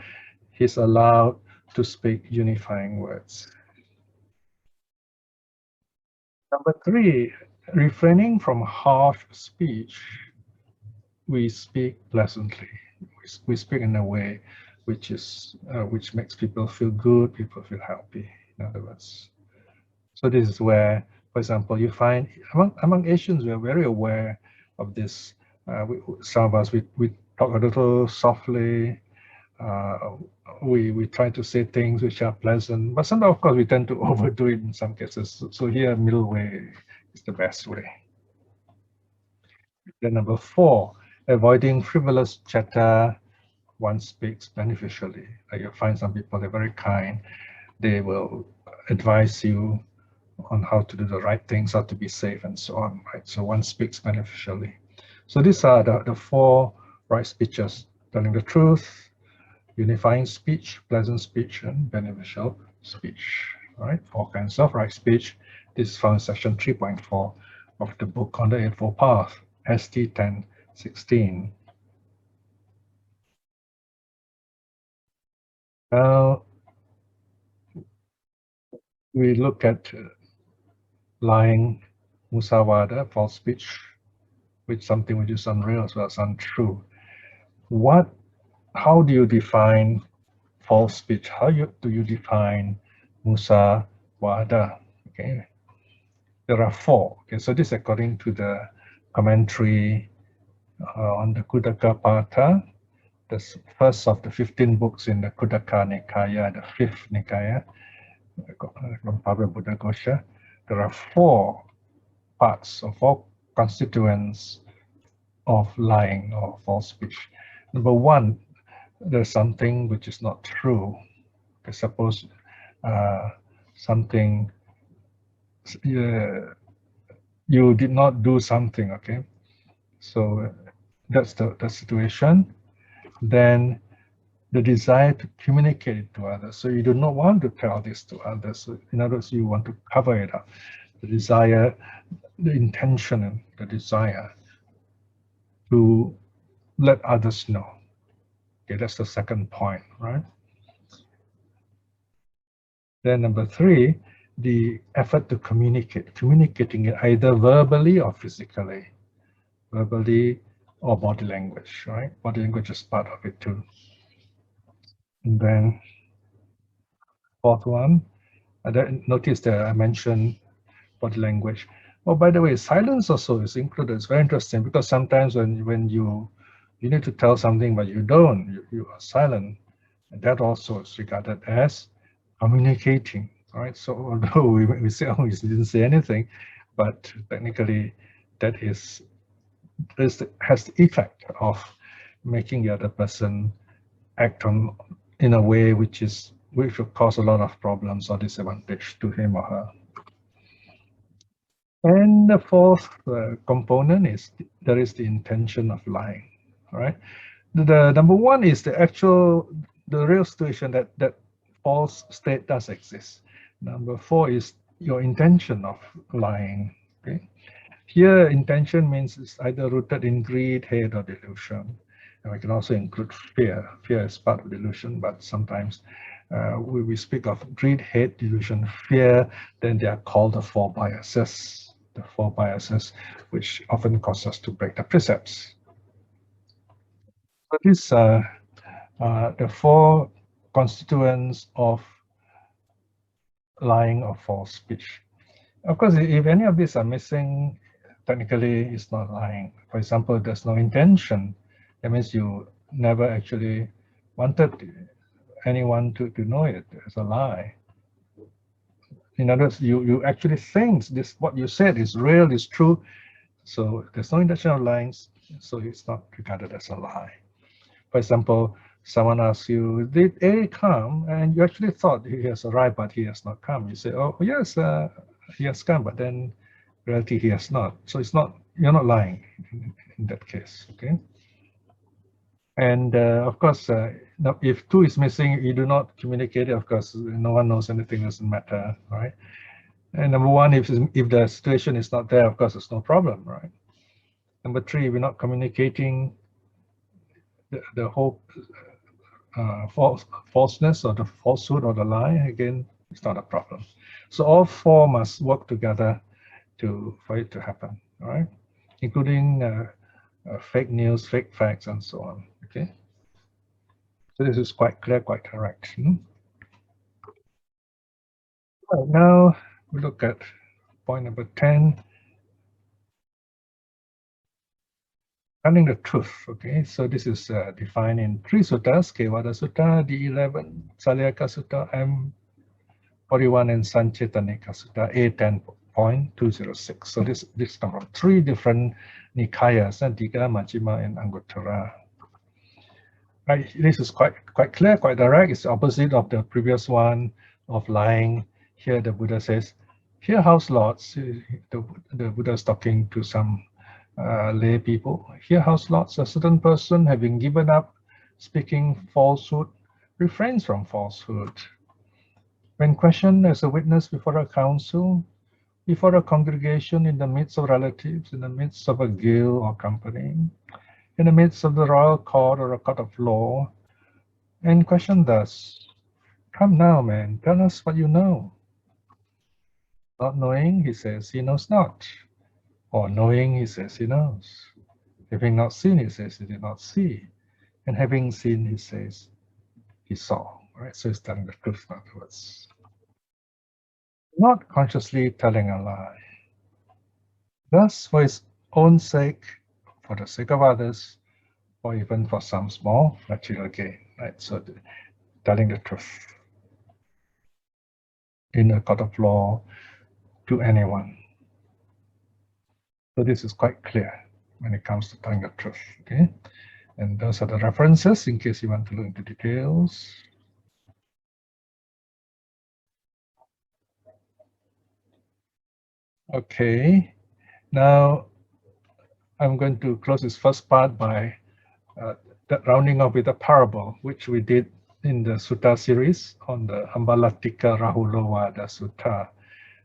he's allowed to speak unifying words. Number 3, refraining from harsh speech, we speak pleasantly. We speak in a way which makes people feel good, people feel happy, in other words. So this is where, for example, you find among Asians, we are very aware of this. Some of us, we talk a little softly. We try to say things which are pleasant, but sometimes, of course, we tend to overdo it in some cases. So here, middle way is the best way. Then number 4, avoiding frivolous chatter. One speaks beneficially. Like you find some people, they're very kind. They will advise you on how to do the right things, how to be safe, and so on. Right. So one speaks beneficially. So these are the 4 right speeches: telling the truth, unifying speech, pleasant speech, and beneficial speech. All right, 4 kinds of right speech. This is found in section 3.4 of the book on the Eightfold Path, ST 1016. Now we look at lying, musawada, false speech, which something which is unreal as well as untrue. How do you define false speech? How do you define musawada? Okay, there are 4. Okay, so this according to the commentary on the Khuddaka Patha, the first of the 15 books in the Khuddaka Nikaya, the 5th Nikaya, from Pablo Buddha Gosha. there are four parts or four constituents of lying or false speech. Number one, there's something which is not true. Okay, suppose something, you did not do something, okay? So that's the situation. Then the desire to communicate it to others. So you do not want to tell this to others. So in other words, you want to cover it up. The desire, the intention, the desire to let others know. Okay, that's the second point, right? Then number three, the effort to communicate, communicating it either verbally or physically, verbally or body language, right? Body language is part of it too. And then fourth one, notice that I mentioned body language. Oh, by the way, silence also is included. It's very interesting because sometimes when you need to tell something but you don't, you are silent, and that also is regarded as communicating. All right. So although we say, oh, he didn't say anything, but technically that has the effect of making the other person act in a way which will cause a lot of problems or disadvantage to him or her. And the fourth component is there is the intention of lying. All right. The number one is the real situation that false state does exist. Number four is your intention of lying. Okay. Here, intention means it's either rooted in greed, hate, or delusion. And we can also include fear. Fear is part of delusion, but sometimes we speak of greed, hate, delusion, fear, then they are called the four biases. The four biases, which often cause us to break the precepts. So these are the four constituents of lying or false speech. Of course, if any of these are missing, technically it's not lying. For example, there's no intention. That means you never actually wanted anyone to know it as a lie. In other words, you actually think what you said is real, is true. So there's no intention of lying, so it's not regarded as a lie. For example, someone asks you, did A come? And you actually thought he has arrived, but he has not come. You say, oh, yes, he has come, but then in reality he has not. So you're not lying in that case, okay? And of course, if two is missing, you do not communicate it, of course, no one knows anything, doesn't matter, right? And number one, if the situation is not there, of course, it's no problem, right? Number three, we're not communicating the whole falseness or the falsehood or the lie, again, it's not a problem. So all four must work together for it to happen, all right? Including fake news, fake facts, and so on, okay? So this is quite clear, quite direct. Right, now we look at point number 10, telling the truth, okay? So this is defined in 3 suttas, Kevada Sutta, D11, Salayaka Sutta, M41, and Sanchetanika Sutta, A10.206. So this comes from 3 different Nikayas, Digha, Majjhima, and Anguttara. Right, this is quite clear, quite direct. It's the opposite of the previous one of lying. Here the Buddha says, here house lords, the Buddha is talking to some lay people. Here house lords, a certain person having given up speaking falsehood refrains from falsehood. When questioned as a witness before a council, before a congregation, in the midst of relatives, in the midst of a guild or company, in the midst of the royal court or a court of law, and questioned thus, come now, man, tell us what you know. Not knowing, he says, he knows not. Or knowing, he says, he knows. Having not seen, he says, he did not see. And having seen, he says, he saw. Right? So he's telling the truth, in other words. Not consciously telling a lie. Thus, for his own sake, for the sake of others, or even for some small material gain. Right? So telling the truth in a court of law, to anyone. So this is quite clear when it comes to telling the truth. Okay, and those are the references in case you want to look into details. Okay, now I'm going to close this first part by rounding off with a parable, which we did in the Sutta series on the Ambalatika Rahulawada Sutta.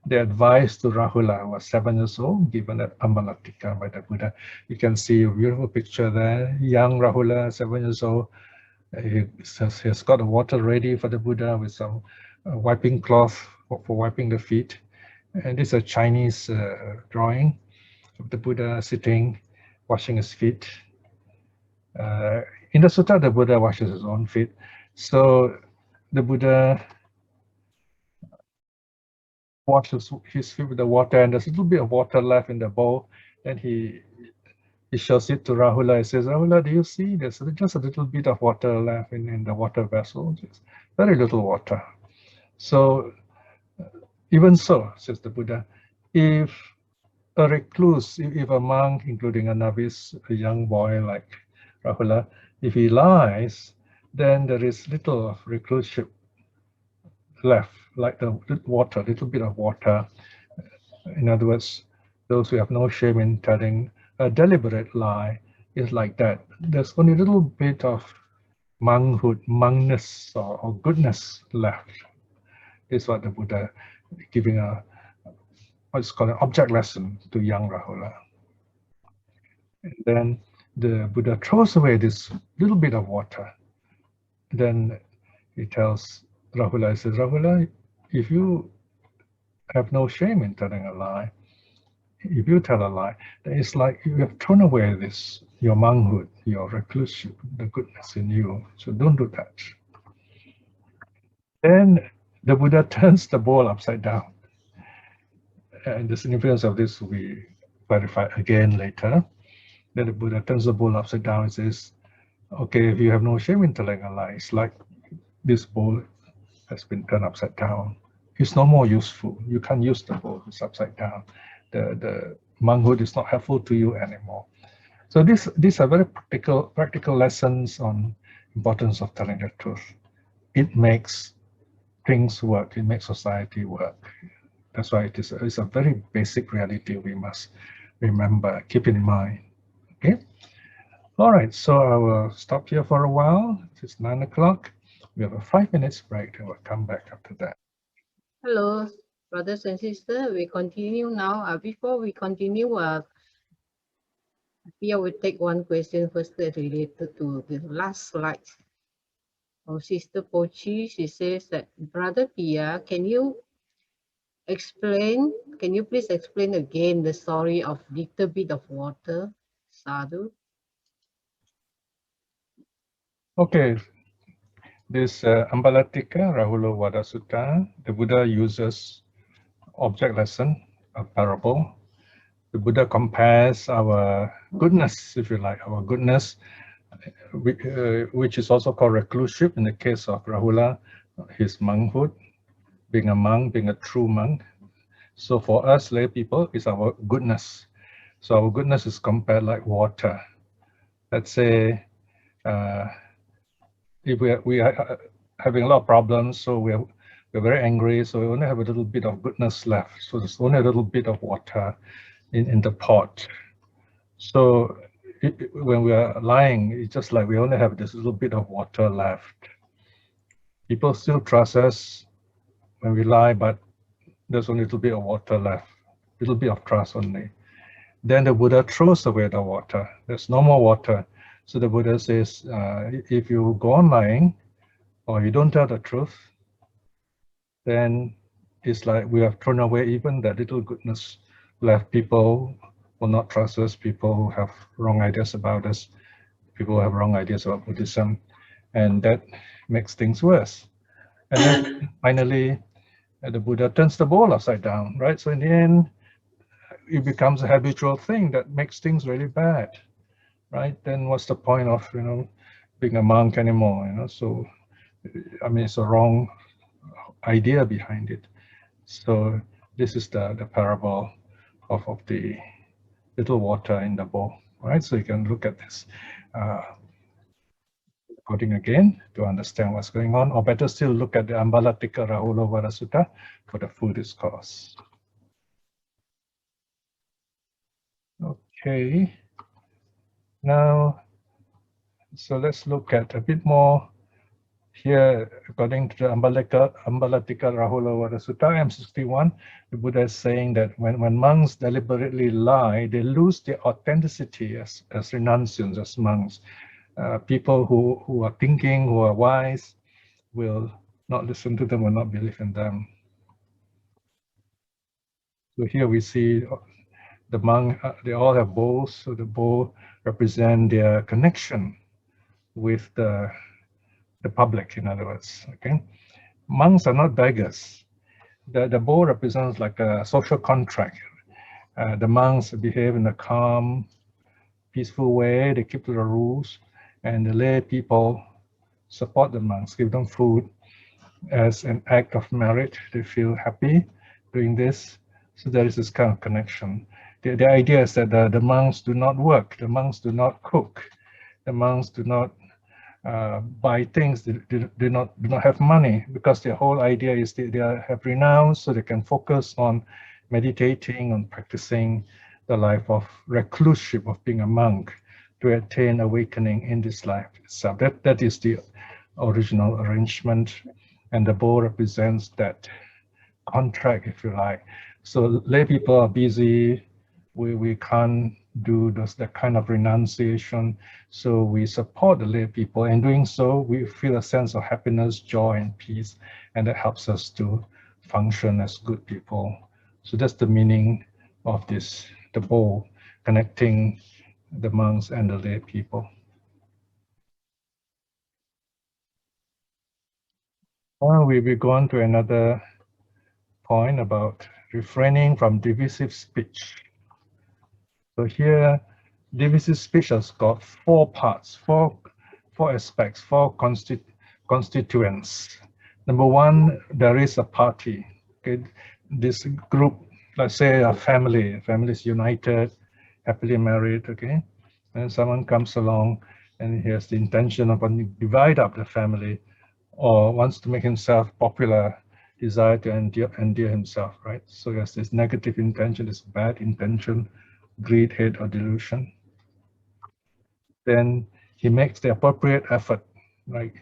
The advice to Rahula, who was 7 years old, given at Ambalatika by the Buddha. You can see a beautiful picture there. Young Rahula, 7 years old. He's got the water ready for the Buddha with some wiping cloth for wiping the feet. And this is a Chinese drawing of the Buddha sitting, washing his feet. In the Sutta, the Buddha washes his own feet. So the Buddha washes his feet with the water, and there's a little bit of water left in the bowl. And he shows it to Rahula. He says, Rahula, do you see? There's just a little bit of water left in the water vessel. Just very little water. So even so, says the Buddha, if a recluse, if a monk, including a novice, a young boy like Rahula, if he lies, then there is little of recluseship left, like the water, little bit of water. In other words, those who have no shame in telling a deliberate lie is like that. There's only a little bit of monkhood, monkness, or goodness left. This is what the Buddha giving what's called an object lesson to young Rahula. And then the Buddha throws away this little bit of water. Then he tells Rahula, he says, Rahula, if you have no shame in telling a lie, if you tell a lie, then it's like you have thrown away this, your monkhood, your recluseship, the goodness in you. So don't do that. Then the Buddha turns the bowl upside down. And the significance of this will be clarified again later. Then the Buddha turns the bowl upside down and says, okay, if you have no shame in telling a lie, it's like this bowl has been turned upside down. It's no more useful. You can't use the bowl, it's upside down. The monkhood is not helpful to you anymore. So these are very practical lessons on importance of telling the truth. It makes things work. It makes society work. That's why it's a very basic reality we must remember, keep in mind. Okay. All right. So I will stop here for a while. It's 9 o'clock. We have a 5 minutes break, and we'll come back after that. Hello, brothers and sisters. We continue now. Before we continue, Piya will take one question first related to the last slide. From Sister Pochi, she says that, Brother Piya, can you please explain again the story of little bit of water, sadhu? Okay. This Ambalatika Rahulawada Sutta, the Buddha uses object lesson, a parable. The Buddha compares our goodness, if you like, our goodness, which is also called recluseship in the case of Rahula, his monkhood, being a monk, being a true monk. So for us lay people, it's our goodness. So our goodness is compared like water. Let's say if we are having a lot of problems, so we're very angry, so we only have a little bit of goodness left. So there's only a little bit of water in the pot. So when we are lying, it's just like we only have this little bit of water left. People still trust us when we lie, but there's only a little bit of water left, a little bit of trust only. Then the Buddha throws away the water. There's no more water. So the Buddha says, if you go on lying, or you don't tell the truth, then it's like we have thrown away even that little goodness left. People will not trust us, people who have wrong ideas about us, people who have wrong ideas about Buddhism, and that makes things worse. And then finally, the Buddha turns the bowl upside down, right? So in the end, it becomes a habitual thing that makes things really bad, right? Then what's the point of, being a monk anymore, So, I mean, it's a wrong idea behind it. So This is the parable of the little water in the bowl, right? So you can look at this recording again to understand what's going on, or better still, look at the Ambalatika Rahulovara Sutta for the full discourse. Okay, now, so let's look at a bit more here. According to the Ambalatika Rahulovara Sutta, M61, the Buddha is saying that when monks deliberately lie, they lose their authenticity as renunciants, as monks. People who are thinking, who are wise, will not listen to them, will not believe in them. So here we see the monk, they all have bowls, so the bowl represent their connection with the public, in other words, okay? Monks are not beggars. The bowl represents like a social contract. The monks behave in a calm, peaceful way, they keep to the rules, and the lay people support the monks, give them food as an act of merit. They feel happy doing this. So there is this kind of connection. The idea is that the monks do not work, the monks do not cook, the monks do not buy things, they do not have money, because their whole idea is they have renounced, so they can focus on meditating, on practicing the life of recluseship, of being a monk, to attain awakening in this life itself. That is the original arrangement, and the bowl represents that contract, if you like. So lay people are busy, we can't do that kind of renunciation, so we support the lay people. In doing so, we feel a sense of happiness, joy, and peace, and that helps us to function as good people. So that's the meaning of this, the bowl, connecting the monks and the lay people. Now we go on to another point about refraining from divisive speech. So here, divisive speech has got 4 parts, four aspects, 4 constituents. Number 1, there is a party. Okay, this group, let's say a family is united, happily married. Okay, and someone comes along and he has the intention of divide up the family, or wants to make himself popular, desire to endear himself, right? So there's this negative intention, this bad intention, greed, hate, or delusion. Then he makes the appropriate effort, right?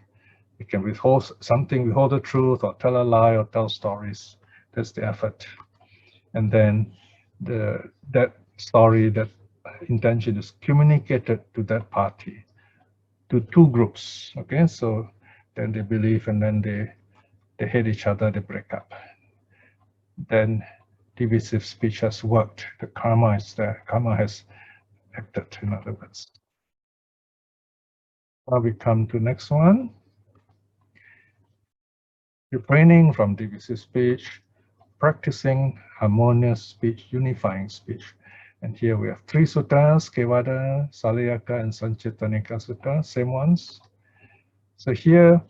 He can withhold something, withhold the truth, or tell a lie, or tell stories. That's the effort. And then that story, that intention is communicated to that party, to 2 groups. Okay, so then they believe, and then they hate each other, they break up. Then divisive speech has worked. The karma is there. Karma has acted, in other words. Now we come to next one. Refraining from divisive speech, practicing harmonious speech, unifying speech. And here we have 3 suttas, Kevada, Salayaka, and Sanchetanika Sutta, same ones. So here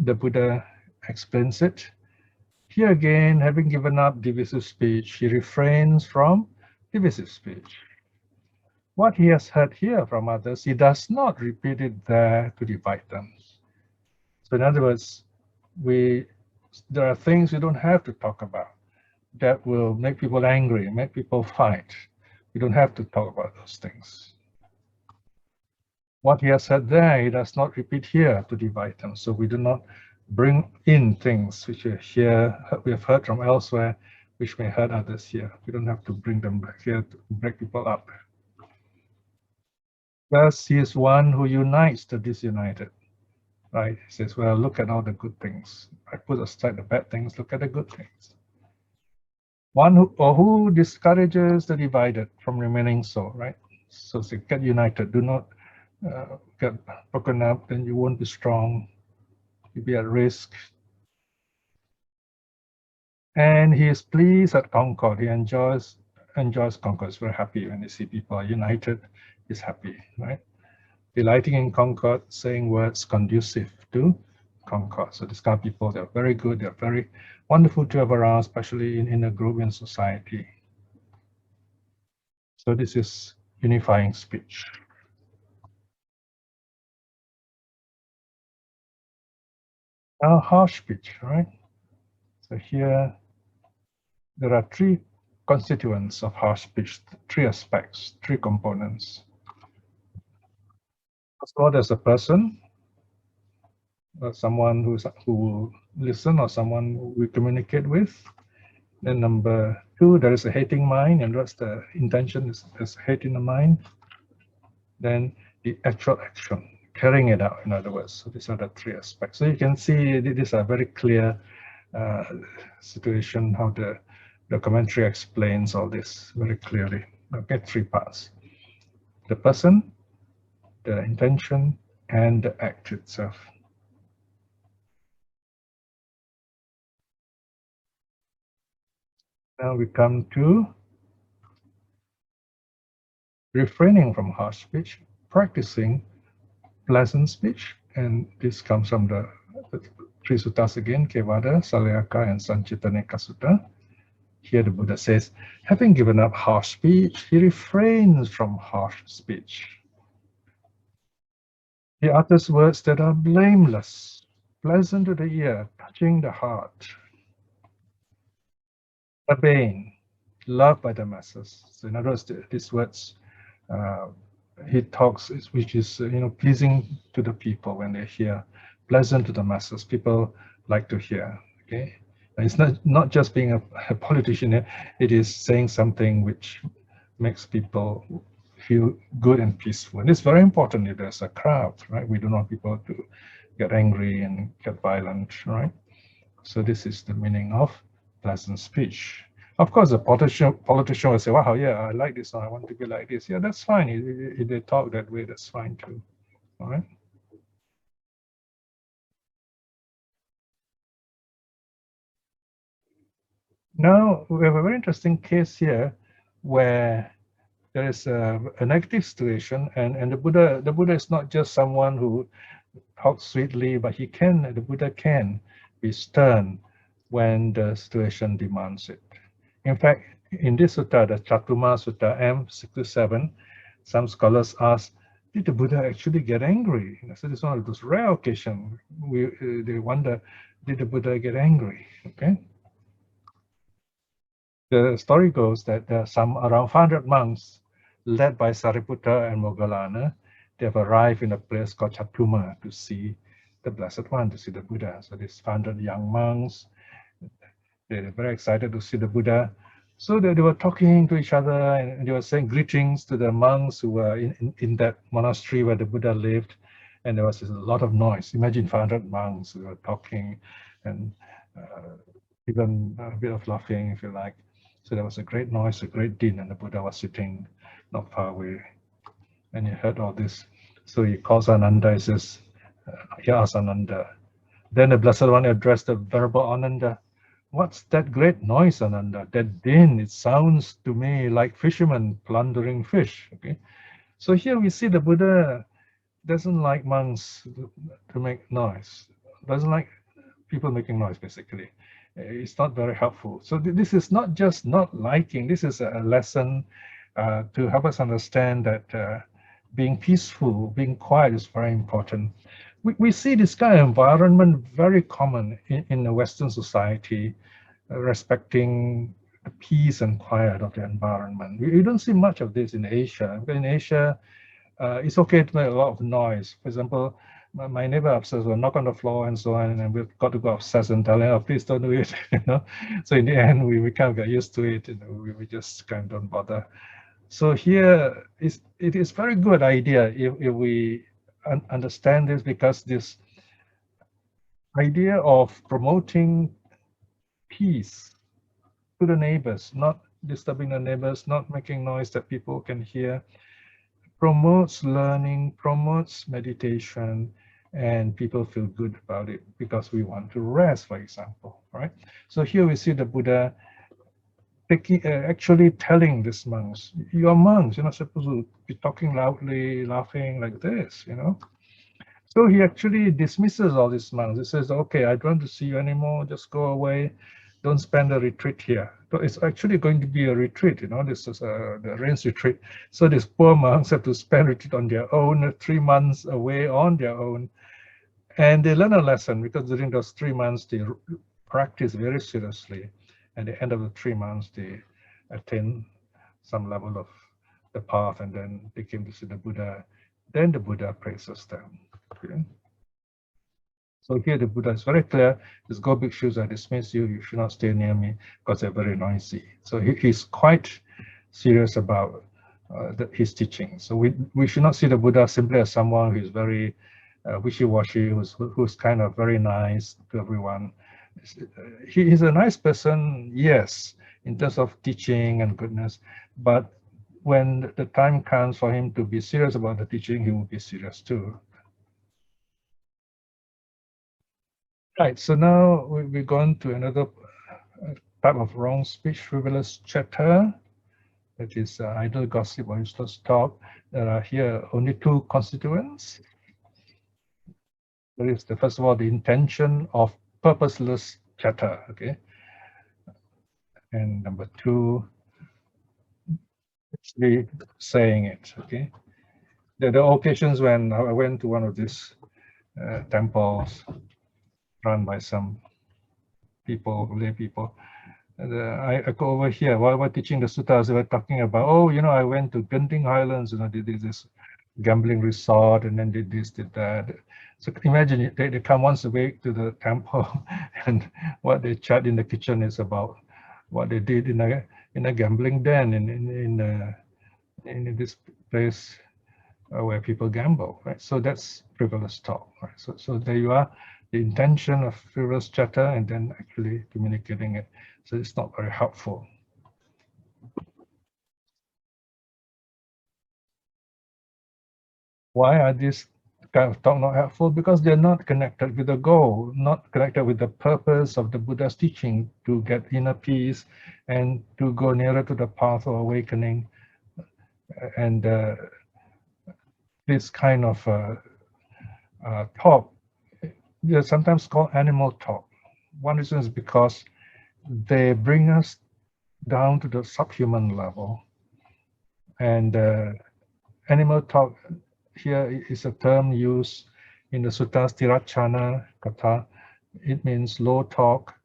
the Buddha explains it. Here again, having given up divisive speech, he refrains from divisive speech. What he has heard here from others, he does not repeat it there to divide them. So in other words, there are things we don't have to talk about that will make people angry, make people fight. We don't have to talk about those things. What he has said there, he does not repeat here to divide them. So we do not bring in things which we have heard from elsewhere, which may hurt others here. We don't have to bring them back here to break people up. Thus, he is one who unites the disunited, right? He says, well, look at all the good things. I put aside the bad things, look at the good things. One who discourages the divided from remaining so, right? So say, get united, do not get broken up, then you won't be strong, you'll be at risk. And he is pleased at concord, he enjoys concord, he's very happy when you see people are united, he's happy, right? Delighting in concord, saying words conducive to concord. So these kind of people, they're very good, they're very wonderful to have around, especially in a group, in society. So this is unifying speech. Now harsh speech, right? So here there are three constituents of harsh speech, three aspects, three components. First of all, there's a person, someone who will listen or someone we communicate with. Then number two, there is a hating mind, and what's the intention is there's hate in the mind. Then the actual action, carrying it out, in other words. So these are the three aspects. So you can see these are very clear situation, how the commentary explains all this very clearly. Okay, three parts: the person, the intention, and the act itself. Now we come to refraining from harsh speech, practicing pleasant speech, and this comes from the three suttas again, Kevada, Salayaka, and Sanchitaneka Sutta. Here the Buddha says, having given up harsh speech, he refrains from harsh speech. He utters words that are blameless, pleasant to the ear, touching the heart, urbane, loved by the masses. So in other words, these words he talks, which is pleasing to the people when they hear, pleasant to the masses. People like to hear. Okay, and it's not just being a politician. It is saying something which makes people feel good and peaceful. And it's very important if there's a crowd, right? We don't want people to get angry and get violent, right? So this is the meaning of pleasant speech. Of course, a politician will say, wow, yeah, I like this, or I want to be like this. Yeah, that's fine. If they talk that way, that's fine too. All right. Now, we have a very interesting case here where there is a negative situation, and the Buddha is not just someone who talks sweetly, but the Buddha can be stern when the situation demands it. In fact, in this sutta, the Chatuma Sutta M67, some scholars ask, did the Buddha actually get angry? So this is one of those rare occasions. They wonder, did the Buddha get angry? Okay. The story goes that there are some around 500 monks led by Sariputta and Moggallana. They have arrived in a place called Chatuma to see the Blessed One, to see the Buddha. So these 500 young monks, they're very excited to see the Buddha. So they were talking to each other, and they were saying greetings to the monks who were in that monastery where the Buddha lived. And there was a lot of noise. Imagine 500 monks who were talking, and even a bit of laughing, if you like. So there was a great noise, a great din, and the Buddha was sitting not far away. And he heard all this. So he calls Ananda, he says, he asks Ananda. Then the Blessed One addressed the Venerable Ananda. What's that great noise, Ananda? That din, it sounds to me like fishermen plundering fish. Okay, so here we see the Buddha doesn't like monks to make noise, doesn't like people making noise, basically. It's not very helpful. So this is not just not liking, this is a lesson to help us understand that being peaceful, being quiet is very important. We see this kind of environment very common in the Western society, respecting the peace and quiet of the environment. We don't see much of this in Asia. In Asia, it's okay to make a lot of noise. For example, my neighbor upstairs will knock on the floor and so on, and we've got to go upstairs and tell him, oh, please don't do it. So in the end, we kind of get used to it. We just kind of don't bother. So here, it is very good idea if we understand this, because this idea of promoting peace to the neighbors, not disturbing the neighbors, not making noise that people can hear, promotes learning, promotes meditation, and people feel good about it because we want to rest, for example, right? So here we see the Buddha actually telling these monks, you're monks, you're not supposed to be talking loudly, laughing like this, So he actually dismisses all these monks. He says, okay, I don't want to see you anymore. Just go away. Don't spend the retreat here. So it's actually going to be a retreat, you know, this is the rains retreat. So these poor monks have to spend retreat on their own, 3 months away on their own. And they learn a lesson because during those 3 months, they practice very seriously. At the end of the 3 months, they attain some level of the path, and then they came to see the Buddha. Then the Buddha praises them. Okay. So here the Buddha is very clear. These go bhikshus, I dismiss you. You should not stay near me because they're very noisy. So he's quite serious about his teaching. So we should not see the Buddha simply as someone who's very wishy-washy, who's kind of very nice to everyone. He's a nice person, yes, in terms of teaching and goodness, but when the time comes for him to be serious about the teaching, he will be serious too. Right, so now we're going to another type of wrong speech, frivolous chatter. That is idle gossip or useless talk. There are here only 2 constituents. There is the first of all the intention of purposeless chatter, okay, and number 2, actually saying it, okay. There are occasions when I went to one of these temples run by some people, lay people. And, I go over here while we're teaching the suttas. They were talking about, oh, you know, I went to Genting Highlands, you know, they did this gambling resort, and then did this, did that. So imagine they come once a week to the temple, and what they chat in the kitchen is about what they did in a gambling den in this place where people gamble, right? So that's frivolous talk, right? So there you are, the intention of frivolous chatter, and then actually communicating it. So it's not very helpful. Why are these kind of talk not helpful? Because they're not connected with the goal, not connected with the purpose of the Buddha's teaching to get inner peace and to go nearer to the path of awakening. And this kind of talk, they're sometimes called animal talk. One reason is because they bring us down to the subhuman level. And animal talk here is a term used in the suttas Tirachana Katha. It means low talk,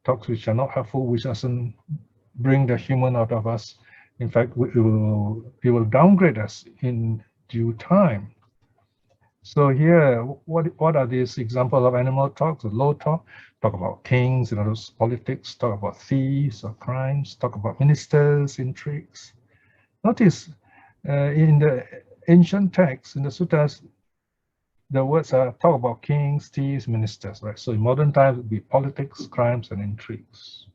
talks which are not helpful, which doesn't bring the human out of us. In fact, it will downgrade us in due time. So here, what are these examples of animal talks? Low talk, talk about kings, you know, those politics, talk about thieves or crimes, talk about ministers, intrigues. Notice in the ancient texts, in the suttas, the words are talk about kings, thieves, ministers, right? So in modern times, it would be politics, crimes, and intrigues.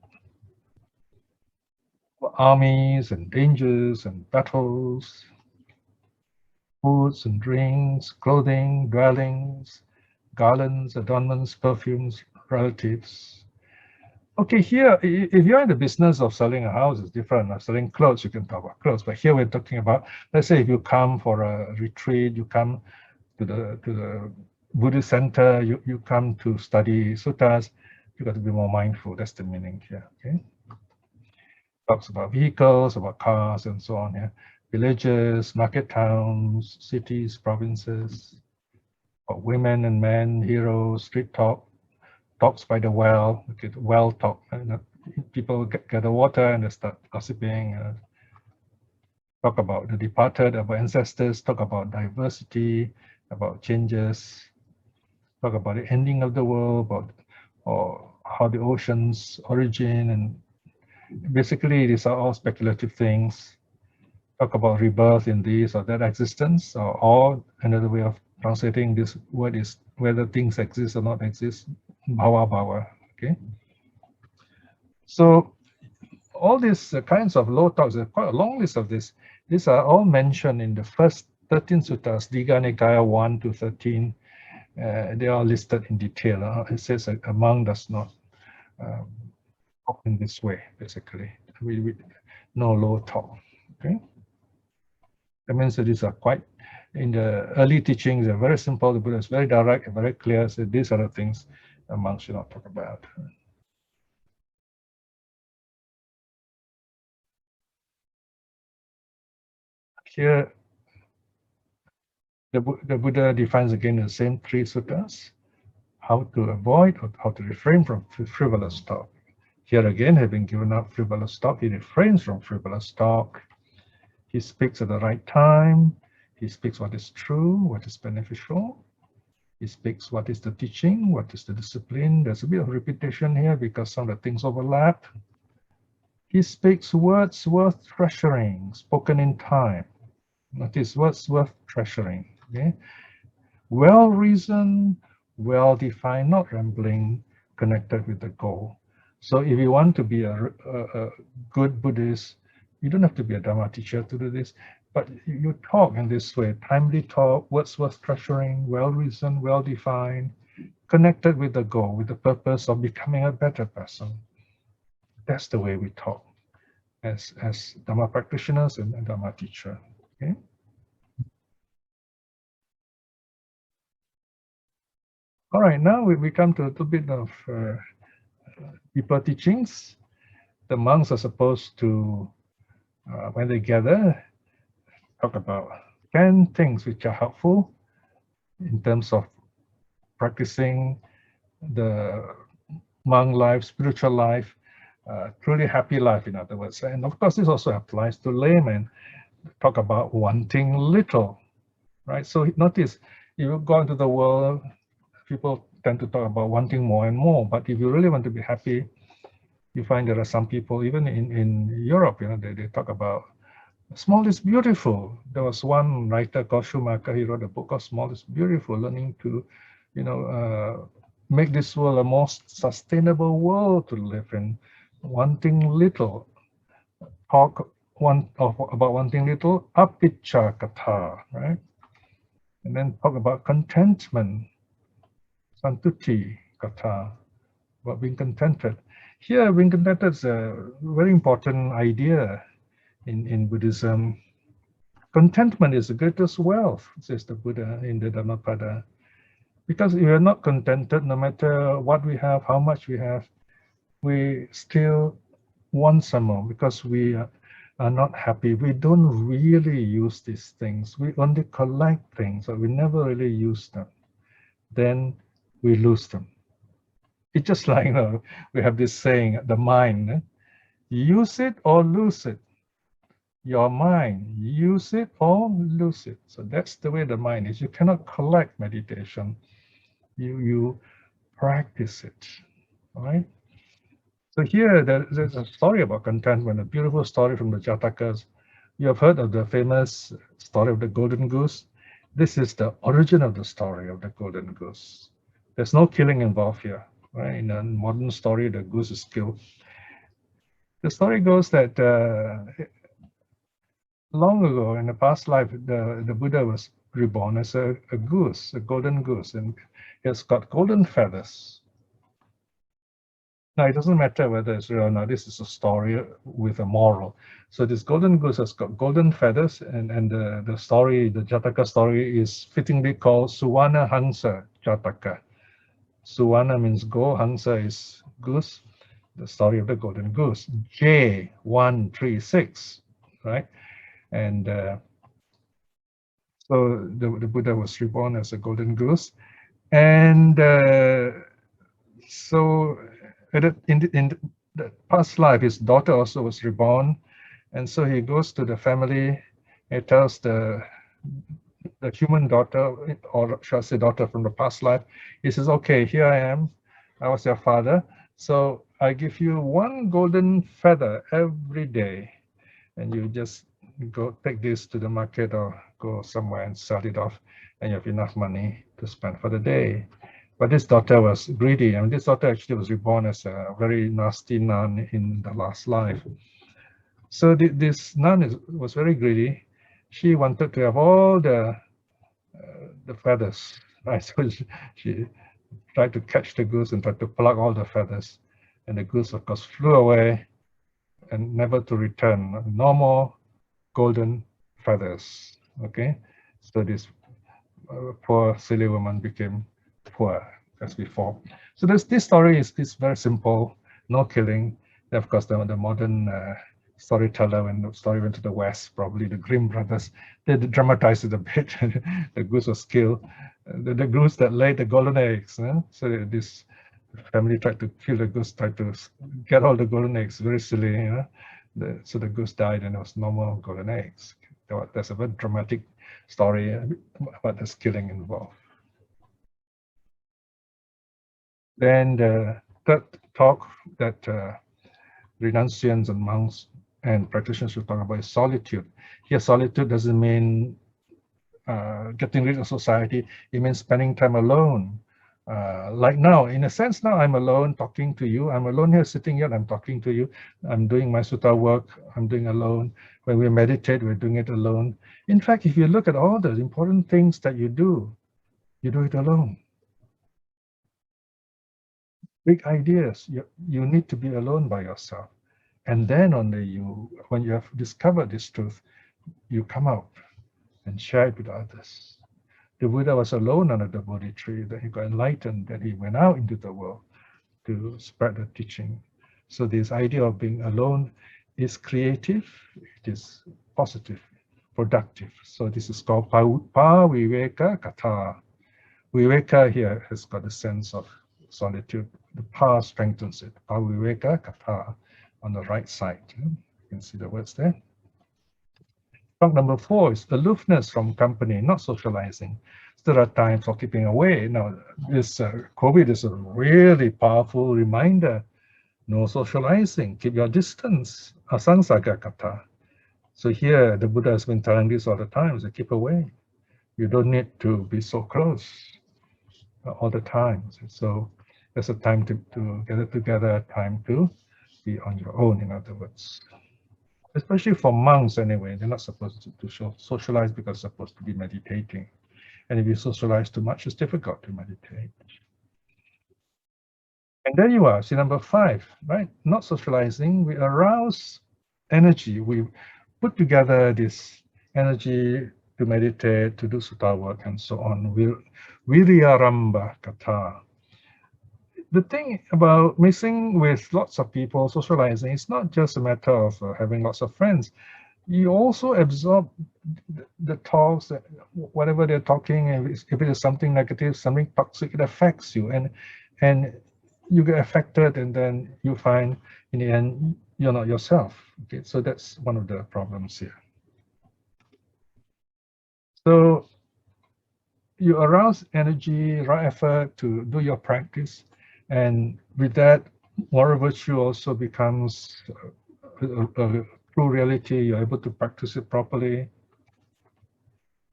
Armies and dangers and battles, foods and drinks, clothing, dwellings, garlands, adornments, perfumes, relatives. Okay, here, if you're in the business of selling a house, it's different. Selling clothes, you can talk about clothes. But here we're talking about, let's say if you come for a retreat, you come to the Buddhist center, you come to study suttas, you got to be more mindful. That's the meaning here, okay? Talks about vehicles, about cars, and so on, yeah. Villages, market towns, cities, provinces, about women and men, heroes, street talk, talks by the well, okay, the well talk. People get the water and they start gossiping. Talk about the departed, about ancestors, talk about diversity, about changes, talk about the ending of the world, about or how the oceans origin, and basically these are all speculative things. Talk about rebirth in this or that existence, or another way of translating this word is whether things exist or not exist, bhava, okay? So all these kinds of low talks, there's quite a long list of this. These are all mentioned in the first 13 suttas, Digha Nikaya 1 to 13. They are listed in detail. It says a monk does not talk in this way, basically. We no low talk, okay? That means that these are quite in the early teachings, they're very simple. The Buddha is very direct and very clear. So these are the things a monk should not talk about. Here, the Buddha defines again the same 3 suttas, how to avoid or how to refrain from frivolous talk. Here again, having given up frivolous talk, he refrains from frivolous talk. He speaks at the right time. He speaks what is true, what is beneficial. He speaks what is the teaching, what is the discipline. There's a bit of repetition here because some of the things overlap. He speaks words worth treasuring, spoken in time. Notice words worth treasuring. Okay? Well-reasoned, well-defined, not rambling, connected with the goal. So if you want to be a good Buddhist, you don't have to be a Dhamma teacher to do this, but you talk in this way, timely talk, words worth treasuring, well-reasoned, well-defined, connected with the goal, with the purpose of becoming a better person. That's the way we talk as Dhamma practitioners and Dhamma teacher. Okay? All right, now we come to a little bit of deeper teachings. The monks are supposed to, when they gather, talk about 10 things which are helpful in terms of practicing the monk life, spiritual life, truly happy life, in other words. And of course, this also applies to laymen. Talk about wanting little, right? So notice, if you go into the world, people tend to talk about wanting more and more. But if you really want to be happy, you find there are some people, even in Europe, they talk about small is beautiful. There was one writer called Schumacher. He wrote a book called Small is Beautiful, learning to, make this world a more sustainable world to live in. Wanting little. Talk about wanting little, apicca katha, right? And then talk about contentment, santuti katha, about being contented. Here, being contented is a very important idea in Buddhism. Contentment is the greatest wealth, says the Buddha in the Dhammapada. Because if you're not contented, no matter what we have, how much we have, we still want some more because we are not happy. We don't really use these things. We only collect things, but we never really use them. Then we lose them. It's just like, we have this saying, the mind, use it or lose it. Your mind, use it or lose it. So that's the way the mind is. You cannot collect meditation. You practice it, all right? So here, there's a story about contentment, a beautiful story from the Jatakas. You have heard of the famous story of the golden goose. This is the origin of the story of the golden goose. There's no killing involved here, right? In a modern story, the goose is killed. The story goes that long ago, in a past life, the Buddha was reborn as a goose, a golden goose, and it's got golden feathers. Now, it doesn't matter whether it's real or not. This is a story with a moral. So this golden goose has got golden feathers, and the story, the Jataka story, is fittingly called Suwana Hansa Jataka. Suwana means gold, Hansa is goose. The story of the golden goose. J136, right? And so the Buddha was reborn as a golden goose, and so in the past life, his daughter also was reborn, and so he goes to the family. He tells the human daughter, or shall I say daughter from the past life, he says, "Okay, here I am. I was your father. So I give you one golden feather every day, and you just go take this to the market or go somewhere and sell it off, and you have enough money to spend for the day." But this daughter was greedy, and this daughter actually was reborn as a very nasty nun in the last life. So this nun was very greedy. She wanted to have all the feathers, right? So she tried to catch the goose and tried to pluck all the feathers. And the goose, of course, flew away and never to return. No more golden feathers, okay? So this poor silly woman became poor as before. So this story is very simple, no killing. Of course, the modern storyteller, when the story went to the West, probably the Grimm brothers, they dramatized it a bit. The goose was killed. The goose that laid the golden eggs. So this family tried to kill the goose, tried to get all the golden eggs. Very silly, so the goose died, and there was no more golden eggs. There's a very dramatic story about this killing involved. Then the third talk that renunciants and monks and practitioners should talk about is solitude. Here, solitude doesn't mean getting rid of society. It means spending time alone. Like now, in a sense, now I'm alone talking to you. I'm alone here, sitting here, I'm talking to you. I'm doing my Sutra work, I'm doing alone. When we meditate, we're doing it alone. In fact, if you look at all the important things that you do it alone. Big ideas, you need to be alone by yourself. And then only when you have discovered this truth, you come out and share it with others. The Buddha was alone under the Bodhi tree, that he got enlightened, that he went out into the world to spread the teaching. So this idea of being alone is creative, it is positive, productive. So this is called pa-viveka katha. Viveka here has got a sense of solitude. The pa strengthens it. Pa-viveka katha on the right side. You can see the words there. Talk number 4 is aloofness from company, not socializing. There are times for keeping away. Now, this COVID is a really powerful reminder. No socializing, keep your distance. Asangsaka kata. So here, the Buddha has been telling this all the time, so keep away. You don't need to be so close all the time. So there's a time to gather together, time to be on your own, in other words. Especially for monks anyway, they're not supposed to socialize because they're supposed to be meditating. And if you socialize too much, it's difficult to meditate. And there you are, see number 5, right? Not socializing, we arouse energy. We put together this energy to meditate, to do sutta work, and so on. Viryaramba kata. The thing about mixing with lots of people, socializing, it's not just a matter of having lots of friends. You also absorb the talks, whatever they're talking. If it is something negative, something toxic, it affects you, and you get affected, and then you find in the end you're not yourself. Okay, so that's one of the problems here. So you arouse energy, right effort to do your practice, and with that, moral virtue also becomes a true reality. You're able to practice it properly.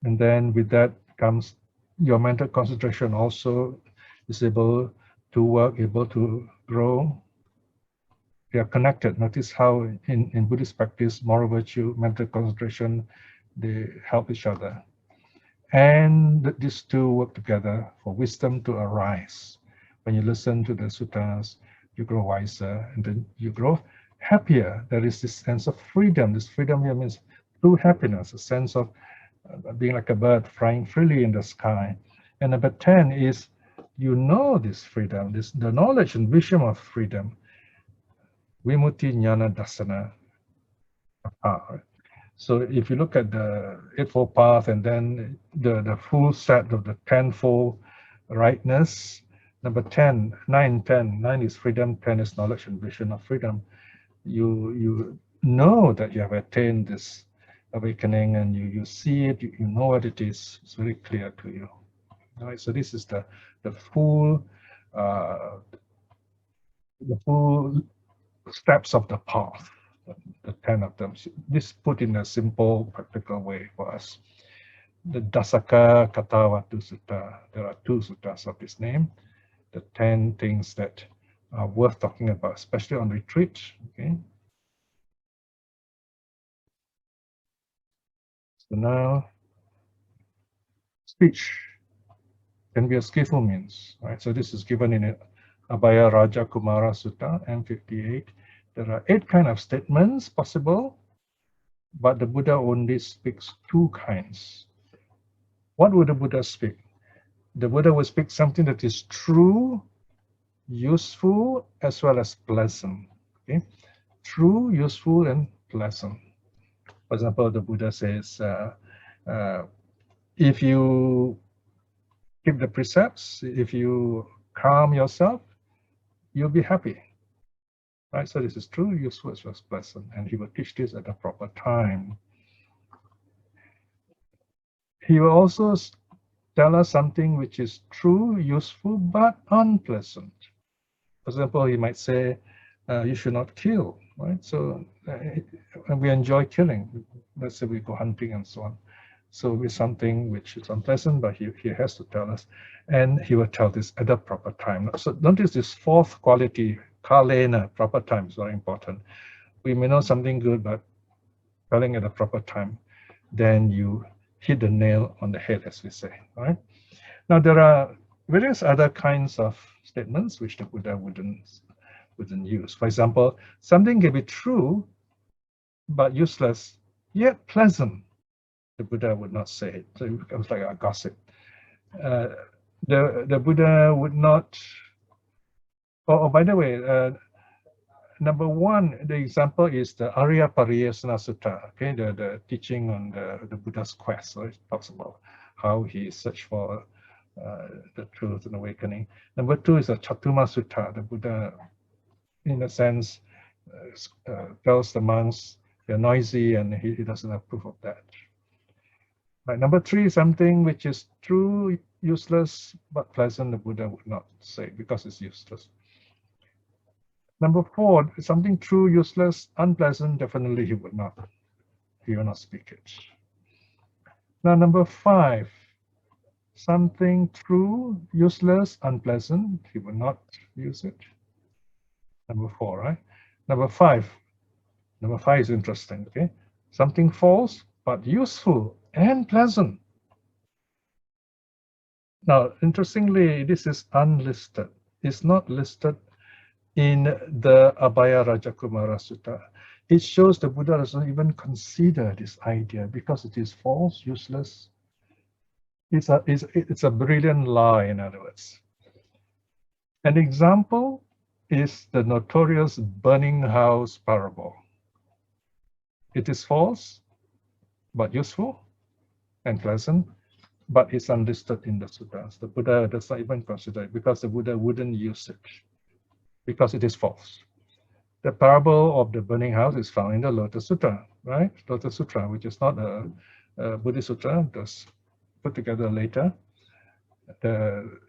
And then with that comes your mental concentration also is able to work, able to grow. They are connected. Notice how in Buddhist practice, moral virtue, mental concentration, they help each other. And these two work together for wisdom to arise. When you listen to the sutras, you grow wiser, and then you grow happier. There is this sense of freedom. This freedom here means true happiness, a sense of being like a bird flying freely in the sky. And number 10 is, you know, this freedom, the knowledge and vision of freedom. Vimutti Jnana Dasana. So if you look at the Eightfold Path and then the full set of the tenfold rightness, number 10, 9, 10, 9 is freedom, 10 is knowledge and vision of freedom. You know that you have attained this awakening, and you see it, you know what it is, it's very clear to you. All right, so this is the full steps of the path, the 10 of them. This put in a simple, practical way for us. The Dasaka Katawatu Sutta, there are 2 suttas of this name, the 10 things that are worth talking about, especially on retreat. Okay. So now, speech can be a skillful means, right? So this is given in Abhaya Raja Kumara Sutta, M58. There are 8 kinds of statements possible, but the Buddha only speaks 2 kinds. What would the Buddha speak? The Buddha would speak something that is true, useful, as well as pleasant. Okay? True, useful, and pleasant. For example, the Buddha says, if you keep the precepts, if you calm yourself, you'll be happy. Right? So this is true, useful, as well as pleasant. And he will teach this at the proper time. He will also tell us something which is true, useful, but unpleasant. For example, he might say, you should not kill, right? So we enjoy killing. Let's say we go hunting and so on. So it's something which is unpleasant, but he has to tell us. And he will tell this at the proper time. So notice this fourth quality, kalena, proper time is very important. We may know something good, but telling at the proper time, then you hit the nail on the head, as we say, right? Now, there are various other kinds of statements which the Buddha wouldn't use. For example, something can be true, but useless, yet pleasant. The Buddha would not say it. So it becomes like a gossip. The Buddha would not, by the way, number one, the example is the Arya Pariyasana Sutta, okay, the teaching on the Buddha's quest. So it talks about how he searched for the truth and awakening. Number two is the Chatuma Sutta. The Buddha, in a sense, tells the monks they're noisy and he doesn't approve of that. Right. Number three, something which is true, useless, but pleasant, the Buddha would not say because it's useless. Number four, something true, useless, unpleasant, definitely he will not speak it. Now, number five, something true, useless, unpleasant, he will not use it. Number four, right? Number five is interesting, okay? Something false, but useful and pleasant. Now, interestingly, this is unlisted. It's not listed in the Abhaya Rajakumara Sutta. It shows the Buddha doesn't even consider this idea because it is false, useless. It's a brilliant lie, in other words. An example is the notorious burning house parable. It is false, but useful and pleasant, but it's unlisted in the sutras. The Buddha does not even consider it because the Buddha wouldn't use it because it is false. The parable of the burning house is found in the Lotus Sutra, right? Lotus Sutra, which is not a Buddhist sutra, that's put together later.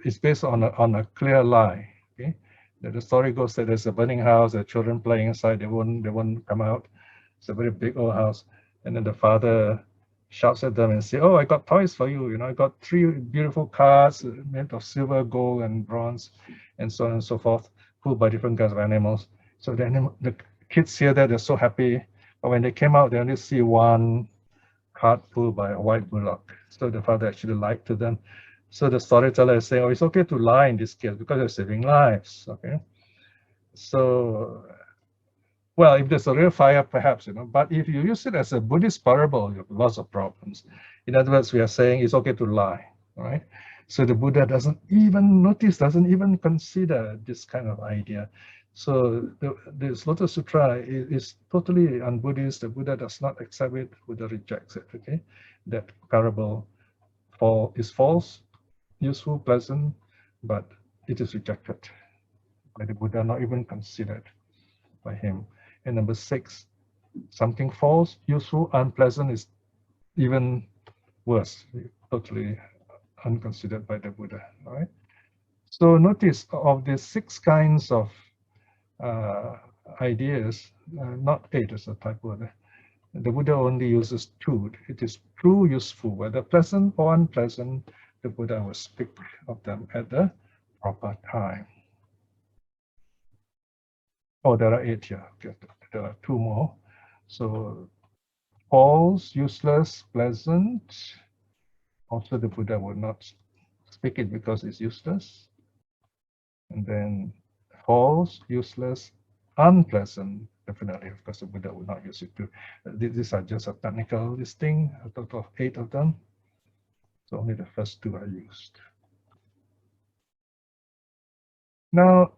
It's based on a clear lie. Okay, the story goes that there's a burning house, there are children playing inside, they won't come out. It's a very big old house, and then the father shouts at them and says, "Oh, I got toys for you. You know, I got 3 beautiful cars made of silver, gold, and bronze, and so on and so forth, pulled by different kinds of animals." So the kids hear that, they're so happy, but when they came out, they only see one cart pulled by a white bullock. So the father actually lied to them. So the storyteller is saying, "Oh, it's okay to lie in this case because you're saving lives." Okay, so. Well, if there's a real fire, perhaps, you know, but if you use it as a Buddhist parable, you have lots of problems. In other words, we are saying it's okay to lie, right? So the Buddha doesn't even notice, doesn't even consider this kind of idea. So this Lotus Sutra is totally un-Buddhist. The Buddha does not accept it, Buddha rejects it, okay? That parable is false, useful, pleasant, but it is rejected by the Buddha, not even considered by him. And number 6, something false, useful, unpleasant is even worse, totally unconsidered by the Buddha. All right. So notice of the 6 kinds of ideas, not 8 as a typo there. The Buddha only uses 2. It is true, useful, whether pleasant or unpleasant. The Buddha will speak of them at the proper time. Oh, there are 8 here. Okay, there are 2 more. So false, useless, pleasant. Also, the Buddha would not speak it because it's useless. And then false, useless, unpleasant. Definitely, of course, the Buddha would not use it too. These are just a technical listing, a total of 8 of them. So only the first two are used. Now,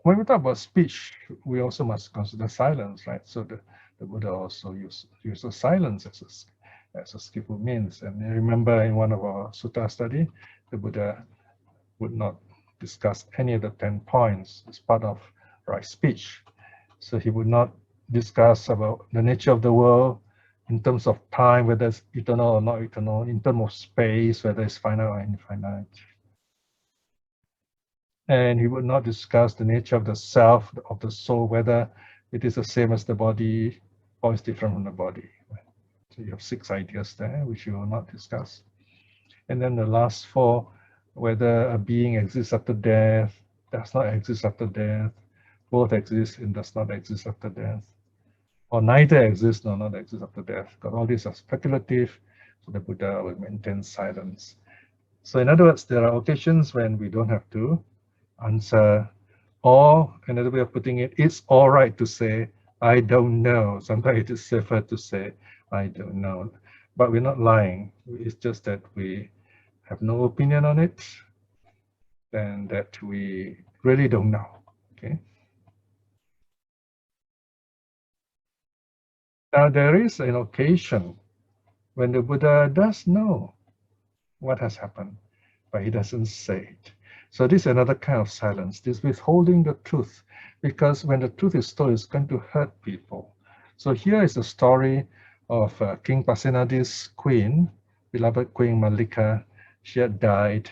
when we talk about speech, we also must consider silence, right? So the Buddha also uses silence as a skillful means. And you remember in one of our Sutta study, the Buddha would not discuss any of the 10 points as part of right speech. So he would not discuss about the nature of the world in terms of time, whether it's eternal or not eternal, in terms of space, whether it's finite or infinite. And he would not discuss the nature of the self, of the soul, whether it is the same as the body or is different from the body. So you have 6 ideas there, which you will not discuss. And then the last 4, whether a being exists after death, does not exist after death, both exist and does not exist after death, or neither exists nor not exist after death. Because all these are speculative, so the Buddha will maintain silence. So in other words, there are occasions when we don't have to answer, or another way of putting it, it's all right to say, I don't know. Sometimes it is safer to say, I don't know. But we're not lying. It's just that we have no opinion on it, and that we really don't know. Okay. Now there is an occasion when the Buddha does know what has happened, but he doesn't say it. So this is another kind of silence, this withholding the truth, because when the truth is told, it's going to hurt people. So here is the story of King Pasenadi's queen, beloved Queen Malika. She had died,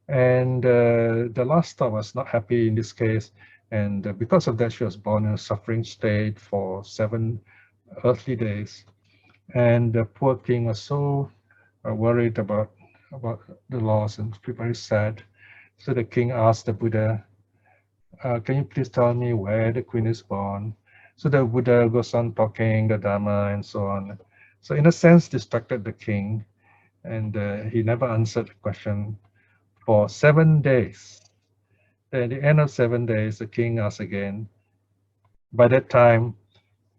and the last star was not happy in this case, and because of that, she was born in a suffering state for 7 earthly days. And the poor king was so worried about the loss and very sad. So the king asked the Buddha, can you please tell me where the queen is born? So the Buddha goes on talking the Dhamma and so on. So in a sense, distracted the king, and he never answered the question for 7 days. Then at the end of 7 days, the king asked again. By that time,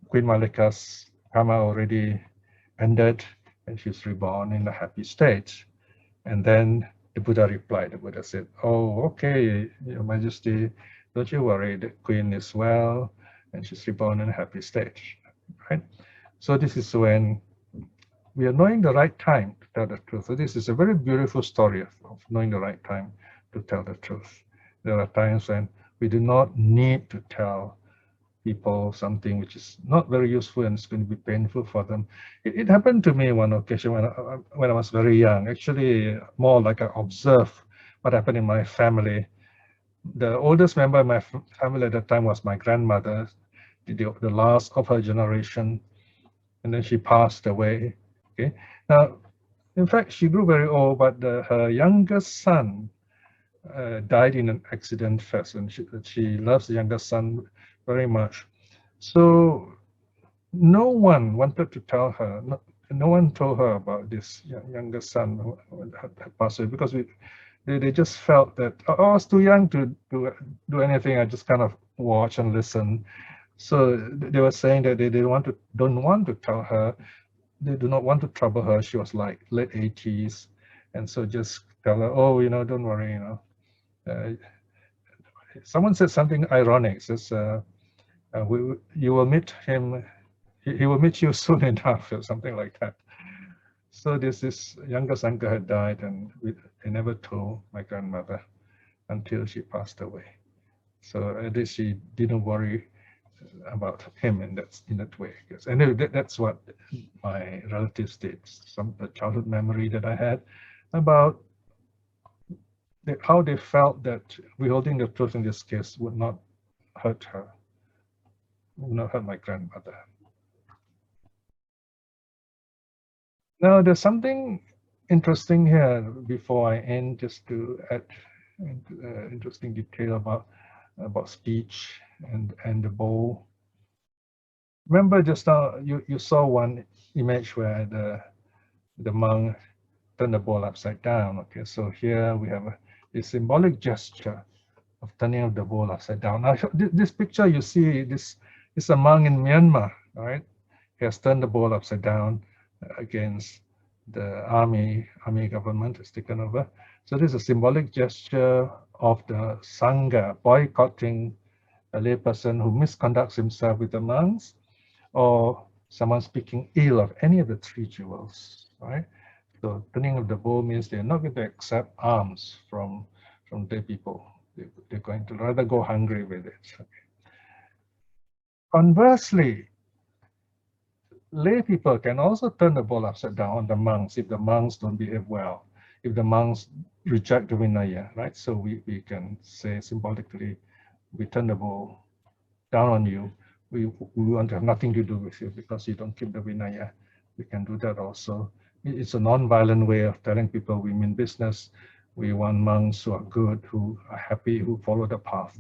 Queen Malika's karma already ended, and she's reborn in a happy state. And then the Buddha replied. The Buddha said, oh, okay, Your Majesty, don't you worry, the queen is well, and she's reborn in a happy state, right? So this is when we are knowing the right time to tell the truth. So this is a very beautiful story of knowing the right time to tell the truth. There are times when we do not need to tell people something which is not very useful and it's going to be painful for them. It happened to me one occasion when I was very young, actually more like I observed what happened in my family. The oldest member of my family at that time was my grandmother, the last of her generation, and then she passed away. Okay. Now, in fact, she grew very old, but her youngest son died in an accident first, and she loves the youngest son very much. So no one wanted to tell her, no one told her about this youngest son who had passed away, because they just felt that, oh, I was too young to do anything. I just kind of watch and listen. So they were saying that they don't want to tell her. They do not want to trouble her. She was like late 80s, and so just tell her, oh, don't worry, someone said something ironic. Says, you will meet him. He will meet you soon enough, or something like that. So this youngest uncle had died, and they never told my grandmother until she passed away. So at least she didn't worry about him in that way. Yes. And that's what my relatives did. The childhood memory that I had about how they felt that withholding the truth in this case would not hurt her, would not hurt my grandmother. Now, there's something interesting here before I end, just to add interesting detail about speech and the bowl. Remember just now you saw one image where the monk turned the bowl upside down. Okay, so here we have a symbolic gesture of turning of the bowl upside down. Now this picture you see, this is a monk in Myanmar, right? He has turned the bowl upside down against the army government has taken over. So this is a symbolic gesture of the Sangha boycotting a layperson who misconducts himself with the monks, or someone speaking ill of any of the three jewels, right? So turning of the bow means they're not going to accept alms from the people. They're going to rather go hungry with it. Okay. Conversely, lay people can also turn the bowl upside down on the monks if the monks don't behave well, if the monks reject the Vinaya, right? So we can say symbolically, we turn the bowl down on you. We want to have nothing to do with you because you don't keep the Vinaya. We can do that also. It's a non-violent way of telling people we mean business. We want monks who are good, who are happy, who follow the path,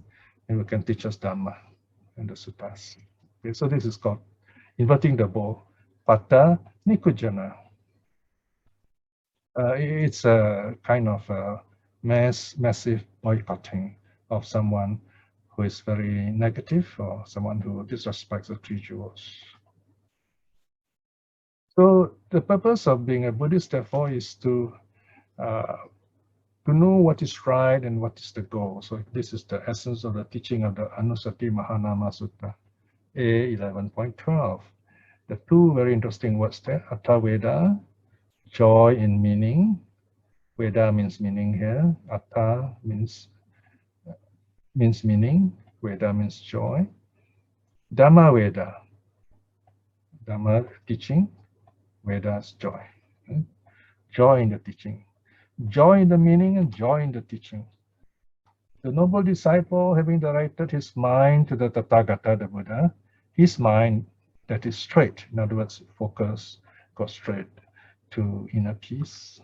and who can teach us Dhamma and the suttas. Okay, so this is called inverting the bowl. Pata Nikujana. It's a kind of a massive boycotting of someone who is very negative or someone who disrespects the three jewels. So the purpose of being a Buddhist, therefore, is to know what is right and what is the goal. So this is the essence of the teaching of the Anusati Mahanama Sutta, A 11.12. The two very interesting words there, Atta Veda, joy in meaning. Veda means meaning here. Atta means meaning. Veda means joy. Dhamma Veda. Dhamma teaching. Veda's joy. Joy in the teaching. Joy in the meaning and joy in the teaching. The noble disciple, having directed his mind to the Tathagata, the Buddha, his mind that is straight, in other words, focus, go straight to inner peace,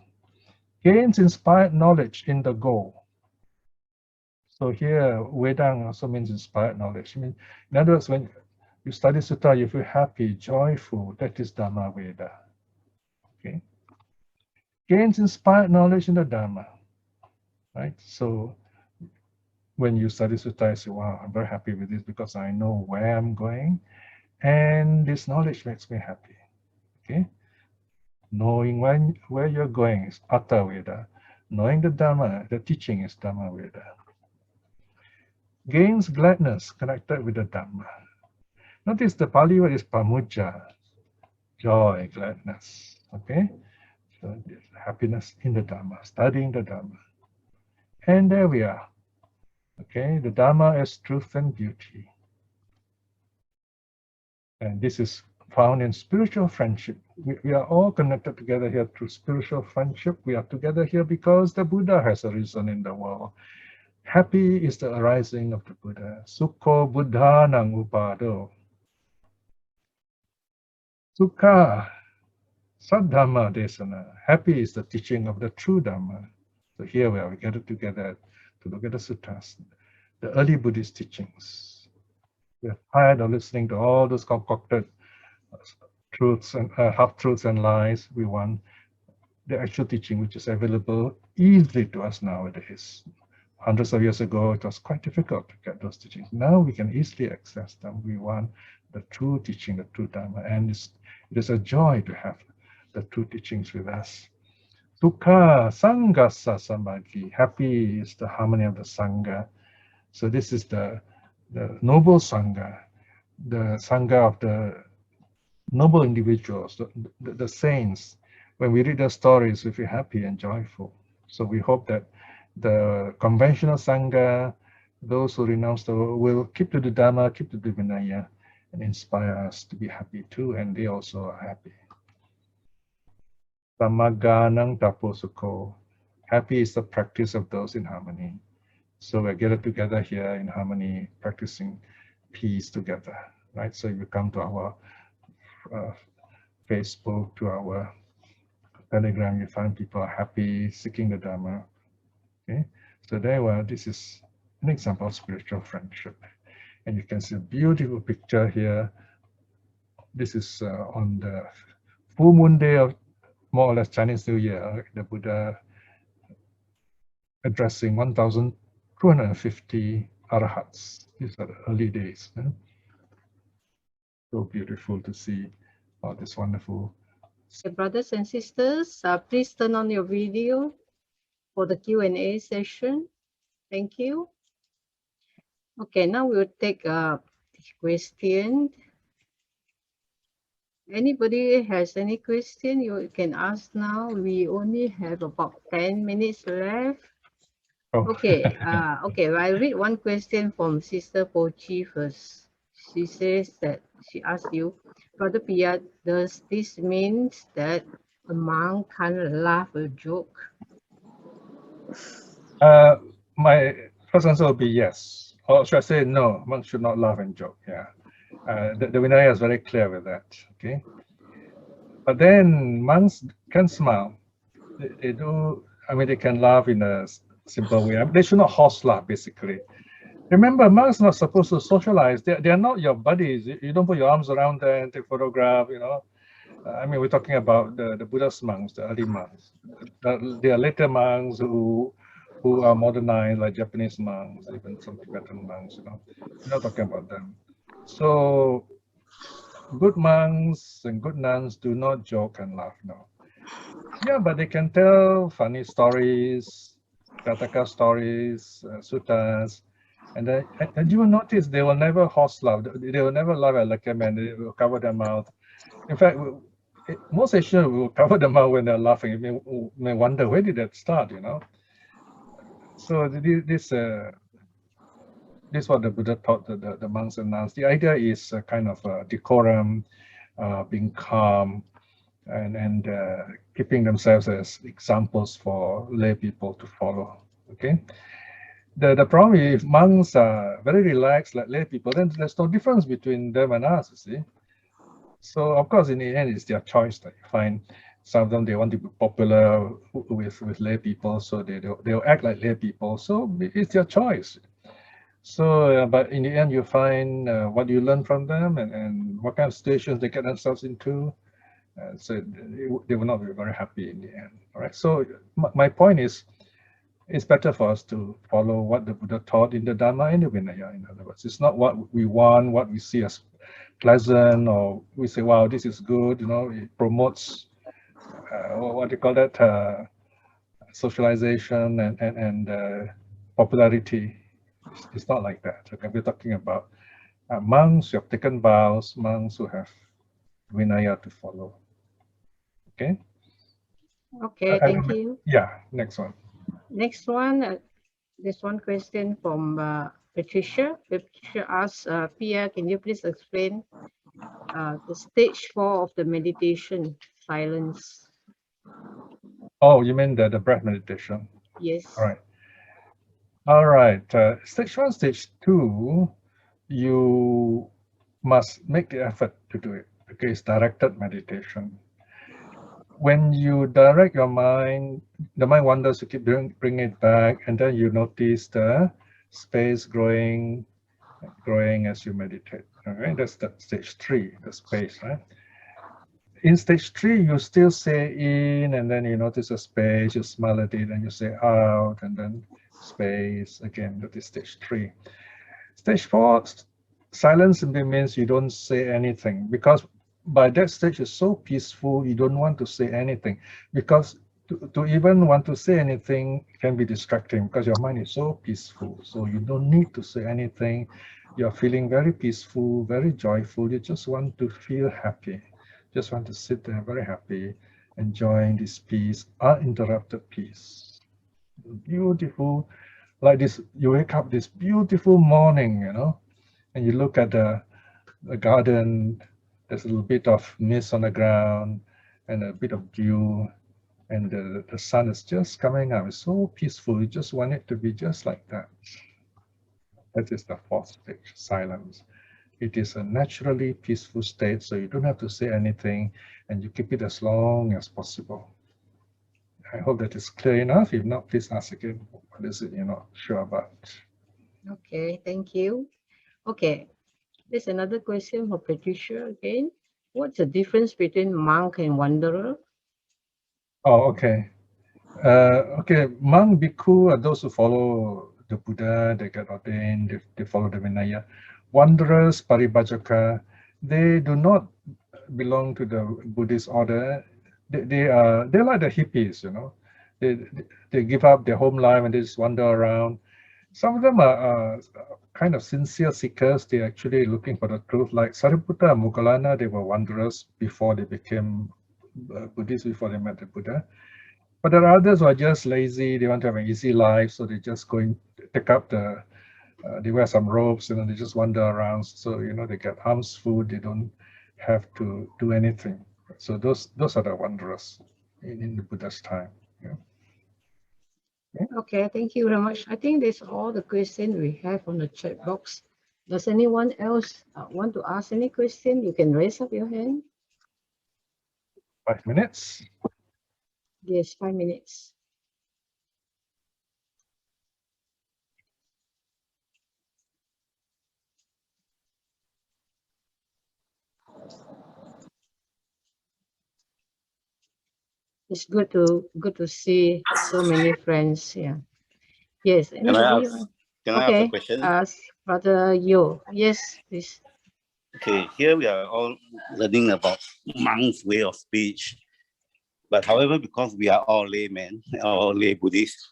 gains inspired knowledge in the goal. So here, Vedang also means inspired knowledge. I mean, in other words, when you study Sutra, you feel happy, joyful, that is Dhamma Veda. Okay. Gains inspired knowledge in the Dhamma. Right? So when you study Sutra, you say, wow, I'm very happy with this because I know where I'm going, and this knowledge makes me happy. Okay? Knowing where you're going is Atta Veda. Knowing the Dhamma, the teaching is Dhamma Veda. Gains gladness connected with the Dhamma. Notice the Pali word is pamuja, joy, gladness. Okay? So happiness in the Dhamma, studying the Dhamma. And there we are. Okay, the Dhamma as truth and beauty. And this is found in spiritual friendship. We are all connected together here through spiritual friendship. We are together here because the Buddha has arisen in the world. Happy is the arising of the Buddha. Sukho buddhanang upado. Sukha saddhamma desana. Happy is the teaching of the true Dhamma. So here we are, we gathered together to look at the suttas, the early Buddhist teachings. We are tired of listening to all those concocted truths and half-truths and lies. We want the actual teaching, which is available easily to us nowadays. Hundreds of years ago, it was quite difficult to get those teachings. Now we can easily access them. We want the true teaching, the true Dhamma, and it is a joy to have the true teachings with us. Sukha Sanghasa Samadhi. Happy is the harmony of the Sangha. So this is the noble Sangha, the Sangha of the noble individuals, the saints. When we read their stories, we feel happy and joyful. So we hope that the conventional Sangha, those who renounce the world, will keep to the Dhamma, keep to the Vinaya, and inspire us to be happy too, and they also are happy. Samaganang taposukho. Happy is the practice of those in harmony. So we're gathered together here in harmony, practicing peace together, right? So you come to our Facebook, to our Telegram, you find people are happy, seeking the Dhamma. Okay, so there we are. This is an example of spiritual friendship. And you can see a beautiful picture here. This is on the full moon day of more or less Chinese New Year, the Buddha addressing 1,250 arahats. These are the early days. So beautiful to see all this wonderful So brothers and sisters, please turn on your video for the Q&A session. Thank you. Okay, now we'll take a question. Anybody has any question, you can ask now. We only have about 10 minutes left. Oh. Okay, okay, I'll read one question from Sister Pochi first. She says that, she asked you, Brother Piya, does this mean that a monk can't laugh a joke? My first answer will be yes. Or should I say no, monks should not laugh and joke, yeah. The Vinaya is very clear with that, okay? But then monks can smile. They do, I mean, they can laugh in a simple way. I mean, they should not horse laugh, basically. Remember, monks are not supposed to socialize. They are not your buddies. You don't put your arms around them and take photograph, you know. I mean, we're talking about the Buddhist monks, the early monks. There are later monks who are modernized, like Japanese monks, even some Tibetan monks, you know. We're not talking about them. So good monks and good nuns do not joke and laugh, no. Yeah, but they can tell funny stories, Kataka stories, suttas, and you will notice they will never horse laugh. They will never laugh at like a man. They will cover their mouth. In fact, most Asians will cover their mouth when they're laughing. You may wonder, where did that start, you know? So this is what the Buddha taught the monks and nuns. The idea is a kind of decorum, being calm, and keeping themselves as examples for lay people to follow. Okay. The problem is, if monks are very relaxed like lay people, then there's no difference between them and us, you see. So of course, in the end, it's their choice that you find. Some of them, they want to be popular with lay people, so they'll act like lay people. So it's their choice. So, but in the end, you find what you learn from them and what kind of situations they get themselves into. So they will not be very happy in the end. All right. So my point is, it's better for us to follow what the Buddha taught in the Dhamma and the Vinaya. In other words, it's not what we want, what we see as pleasant, or we say, wow, this is good. You know, it promotes what do you call that? Socialization and popularity. It's not like that. Okay, we're talking about monks who have taken vows, monks who have Vinaya to follow. Okay. Okay, thank you. Yeah, next one. Next one, this one question from Patricia. Patricia asks, Piya, can you please explain the stage 4 of the meditation, silence? Oh, you mean the breath meditation? Yes. All right. All right. Stage 1, stage 2, you must make the effort to do it. Okay, it's directed meditation. When you direct your mind, the mind wanders, you keep bring it back, and then you notice the space growing as you meditate. Okay, that's the stage 3, the space, right? In stage 3, you still say in, and then you notice the space, you smell at it, and you say out, and then space again. That is stage 3. Stage 4, silence simply means you don't say anything, because by that stage it's so peaceful, you don't want to say anything, because to even want to say anything can be distracting, because your mind is so peaceful. So you don't need to say anything. You're feeling very peaceful, very joyful. You just want to feel happy. Just want to sit there very happy, enjoying this peace, uninterrupted peace. Beautiful, like this, you wake up this beautiful morning, you know, and you look at the garden, there's a little bit of mist on the ground and a bit of dew, and the sun is just coming up. It's so peaceful. You just want it to be just like that. That is the 4th stage, silence. It is a naturally peaceful state, so you don't have to say anything, and you keep it as long as possible. I hope that is clear enough. If not, please ask again. What is it you're not sure about? Okay, thank you. Okay, there's another question for Patricia again. What's the difference between monk and wanderer? Oh, okay. Okay, monk, bhikkhu are those who follow the Buddha, they get ordained, they follow the Vinaya. Wanderers, paribhajaka, they do not belong to the Buddhist order. they're like the hippies, you know. They give up their home life and they just wander around. Some of them are kind of sincere seekers. They're actually looking for the truth. Like Sariputta and Moggallana, they were wanderers before they became Buddhists, before they met the Buddha. But there are others who are just lazy. They want to have an easy life, so they just go and take up the. They wear some robes, and they just wander around. So you know they get alms food. They don't have to do anything. So those are the wanderers in the Buddha's time. Yeah. Okay, thank you very much. I think that's all the questions we have on the chat box. Does anyone else want to ask any question? You can raise up your hand. 5 minutes. Yes, 5 minutes. It's good to see so many friends here. Yes. Can I ask a question? Ask Brother Yo. Yes, please. Okay, here we are all learning about monks' way of speech. But however, because we are all laymen, all lay Buddhists,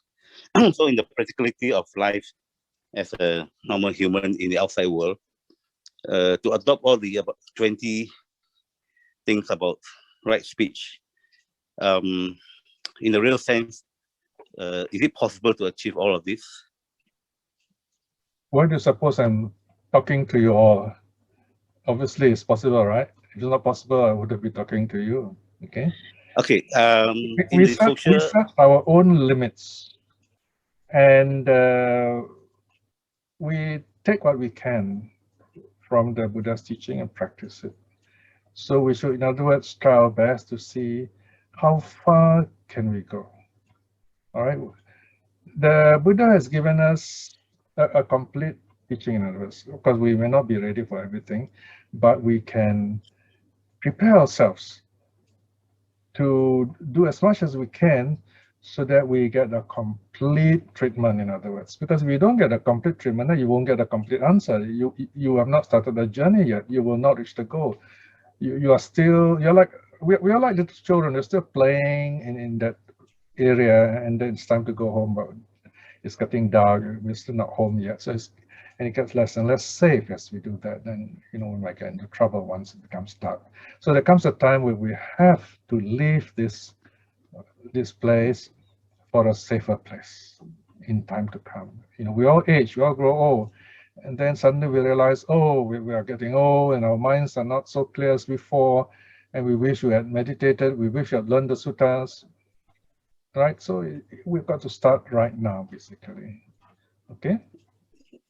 so in the practicality of life as a normal human in the outside world, to adopt all the about 20 things about right speech, in the real sense, is it possible to achieve all of this? Why do you suppose I'm talking to you all? Obviously, it's possible, right? If it's not possible, I wouldn't be talking to you. Okay. Okay. We set our own limits, and we take what we can from the Buddha's teaching and practice it. So we should, in other words, try our best to see how far can we go. All right. The Buddha has given us a complete teaching, in other words, because we may not be ready for everything, but we can prepare ourselves to do as much as we can so that we get a complete treatment, in other words. Because if you don't get a complete treatment, then you won't get a complete answer. You have not started the journey yet. You will not reach the goal. We are like little children. They're still playing in that area, and then it's time to go home, but it's getting dark. We're still not home yet. So and it gets less and less safe as we do that. Then, you know, we might get into trouble once it becomes dark. So there comes a time where we have to leave this place for a safer place in time to come. You know, we all age, we all grow old. And then suddenly we realize, oh, we are getting old and our minds are not so clear as before. And we wish we had meditated, we wish we had learned the suttas, right? So we've got to start right now, basically. Okay?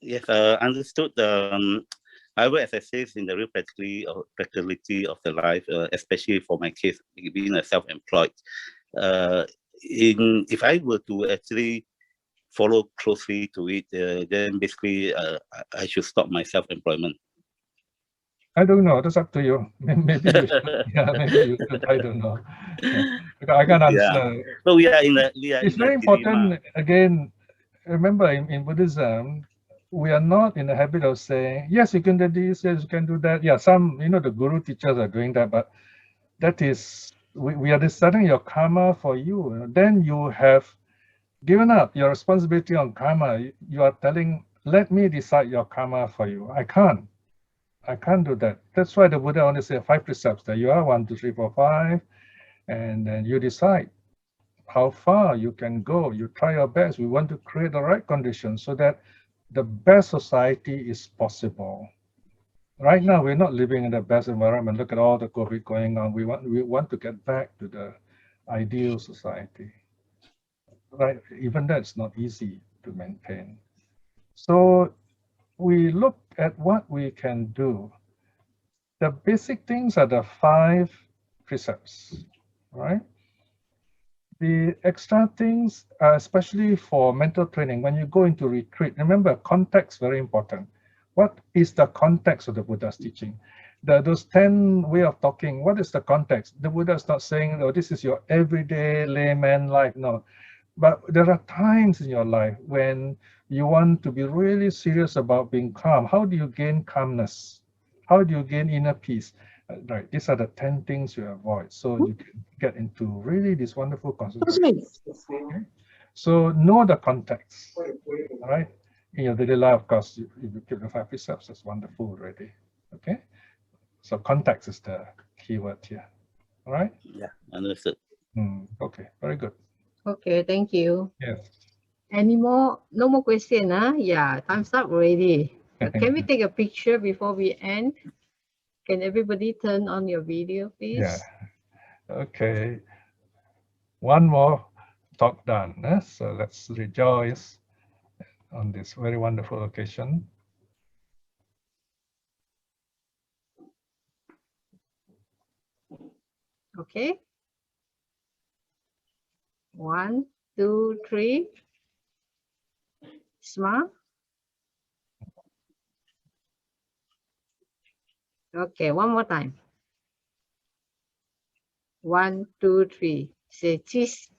Yes, understood. However, as I say, in the real practicality of the life, especially for my case, being a self-employed, if I were to actually follow closely to it, then basically I should stop my self-employment. I don't know. That's up to you. Maybe you should. Yeah, maybe you should. I don't know. Yeah. Because I can't answer. Yeah. So it's very important. Again, remember in Buddhism, we are not in the habit of saying, yes, you can do this, yes, you can do that. Yeah, some, you know, the guru teachers are doing that, but that is, we are deciding your karma for you. Then you have given up your responsibility on karma. You are telling, let me decide your karma for you. I can't do that. That's why the Buddha only said 5 precepts. That you are 1, 2, 3, 4, 5, and then you decide how far you can go. You try your best. We want to create the right conditions so that the best society is possible. Right now, we're not living in the best environment. Look at all the COVID going on. We want to get back to the ideal society. Right? Even that's not easy to maintain. So we look at what we can do. The basic things are the 5 precepts, right? The extra things, especially for mental training, when you go into retreat, remember context very important. What is the context of the Buddha's teaching? Those 10 way of talking, what is the context? The Buddha is not saying, oh, this is your everyday layman life, no. But there are times in your life when you want to be really serious about being calm. How do you gain calmness? How do you gain inner peace? Right, these are the 10 things you avoid, so you can get into really this wonderful consequences. Okay? So know the context, all right? In your daily life, of course, if you keep the 5 precepts, that's wonderful already. Okay, so context is the key word here. All right. Yeah, understood. Okay, very good. Okay, thank you. Yes. Any more? No more question, huh? Yeah, time's up already. Can we take a picture before we end? Can everybody turn on your video, please? Yeah. Okay. One more talk done. So let's rejoice on this very wonderful occasion. Okay. 1, 2, 3. Smile. Okay, one more time. 1, 2, 3. Say cheese.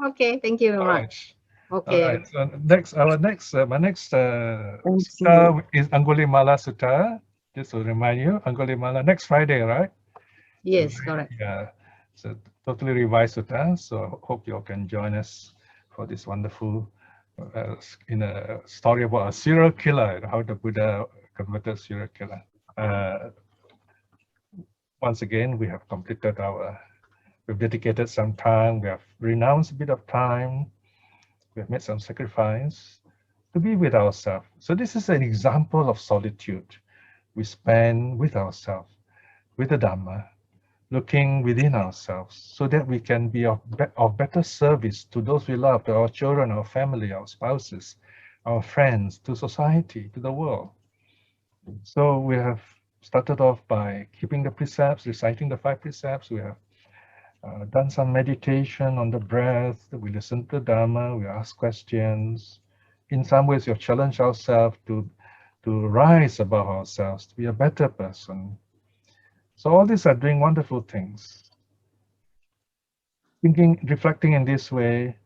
Okay, thank you very much. Okay. All right. So next, my next sutta is Angulimala Sutta. Just to remind you, Angulimala next Friday, right? Yes, correct. Yeah. So totally revised sutta. So hope you all can join us for this wonderful in a story about a serial killer, how the Buddha converted serial killer. Once again, we have completed we've dedicated some time, we have renounced a bit of time, we have made some sacrifice to be with ourselves. So this is an example of solitude we spend with ourselves, with the Dhamma, looking within ourselves so that we can be of better service to those we love, to our children, our family, our spouses, our friends, to society, to the world. So we have started off by keeping the precepts, reciting the 5 precepts. We have done some meditation on the breath. We listen to Dhamma. We ask questions. In some ways, we have challenged ourselves to rise above ourselves, to be a better person. So all these are doing wonderful things. Reflecting in this way,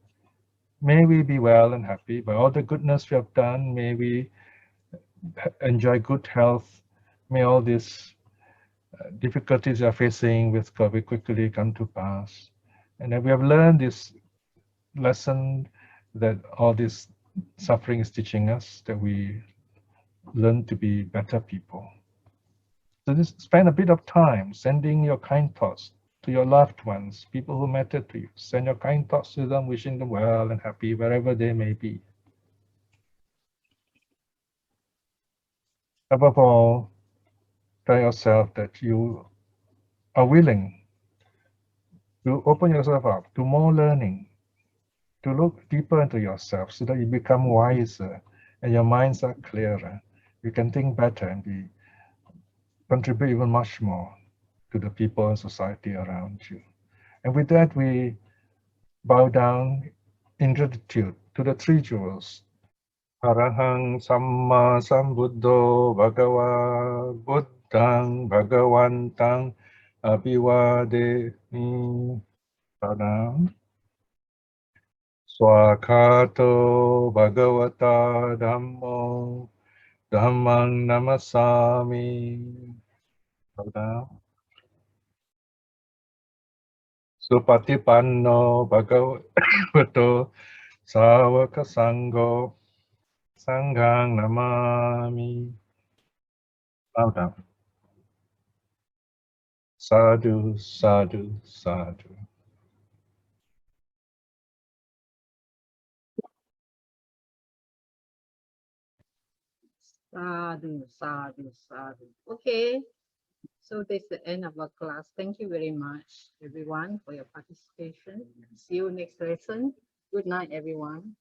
may we be well and happy by all the goodness we have done. May we enjoy good health. May all these difficulties we are facing with COVID quickly come to pass. And then we have learned this lesson that all this suffering is teaching us, that we learn to be better people. So just spend a bit of time sending your kind thoughts to your loved ones, people who matter to you. Send your kind thoughts to them, wishing them well and happy wherever they may be. Above all, tell yourself that you are willing to open yourself up to more learning, to look deeper into yourself so that you become wiser and your minds are clearer. You can think better and contribute even much more to the people and society around you. And with that, we bow down in gratitude to the 3 jewels. Arahang Sammā Sambuddho Bhagava Buddhang Bhagavantang Abhivademi. Bow down. Swakato Bhagavata Dhammo Dhammang Namasami. Bow down. Supatipanno Bhagavato Sāvaka Sangho Sanghang Namami. Bow down. Sadhu, sadhu, sadhu. Sadhu, sadhu, sadhu. Okay. So that's the end of our class. Thank you very much, everyone, for your participation. See you next lesson. Good night, everyone.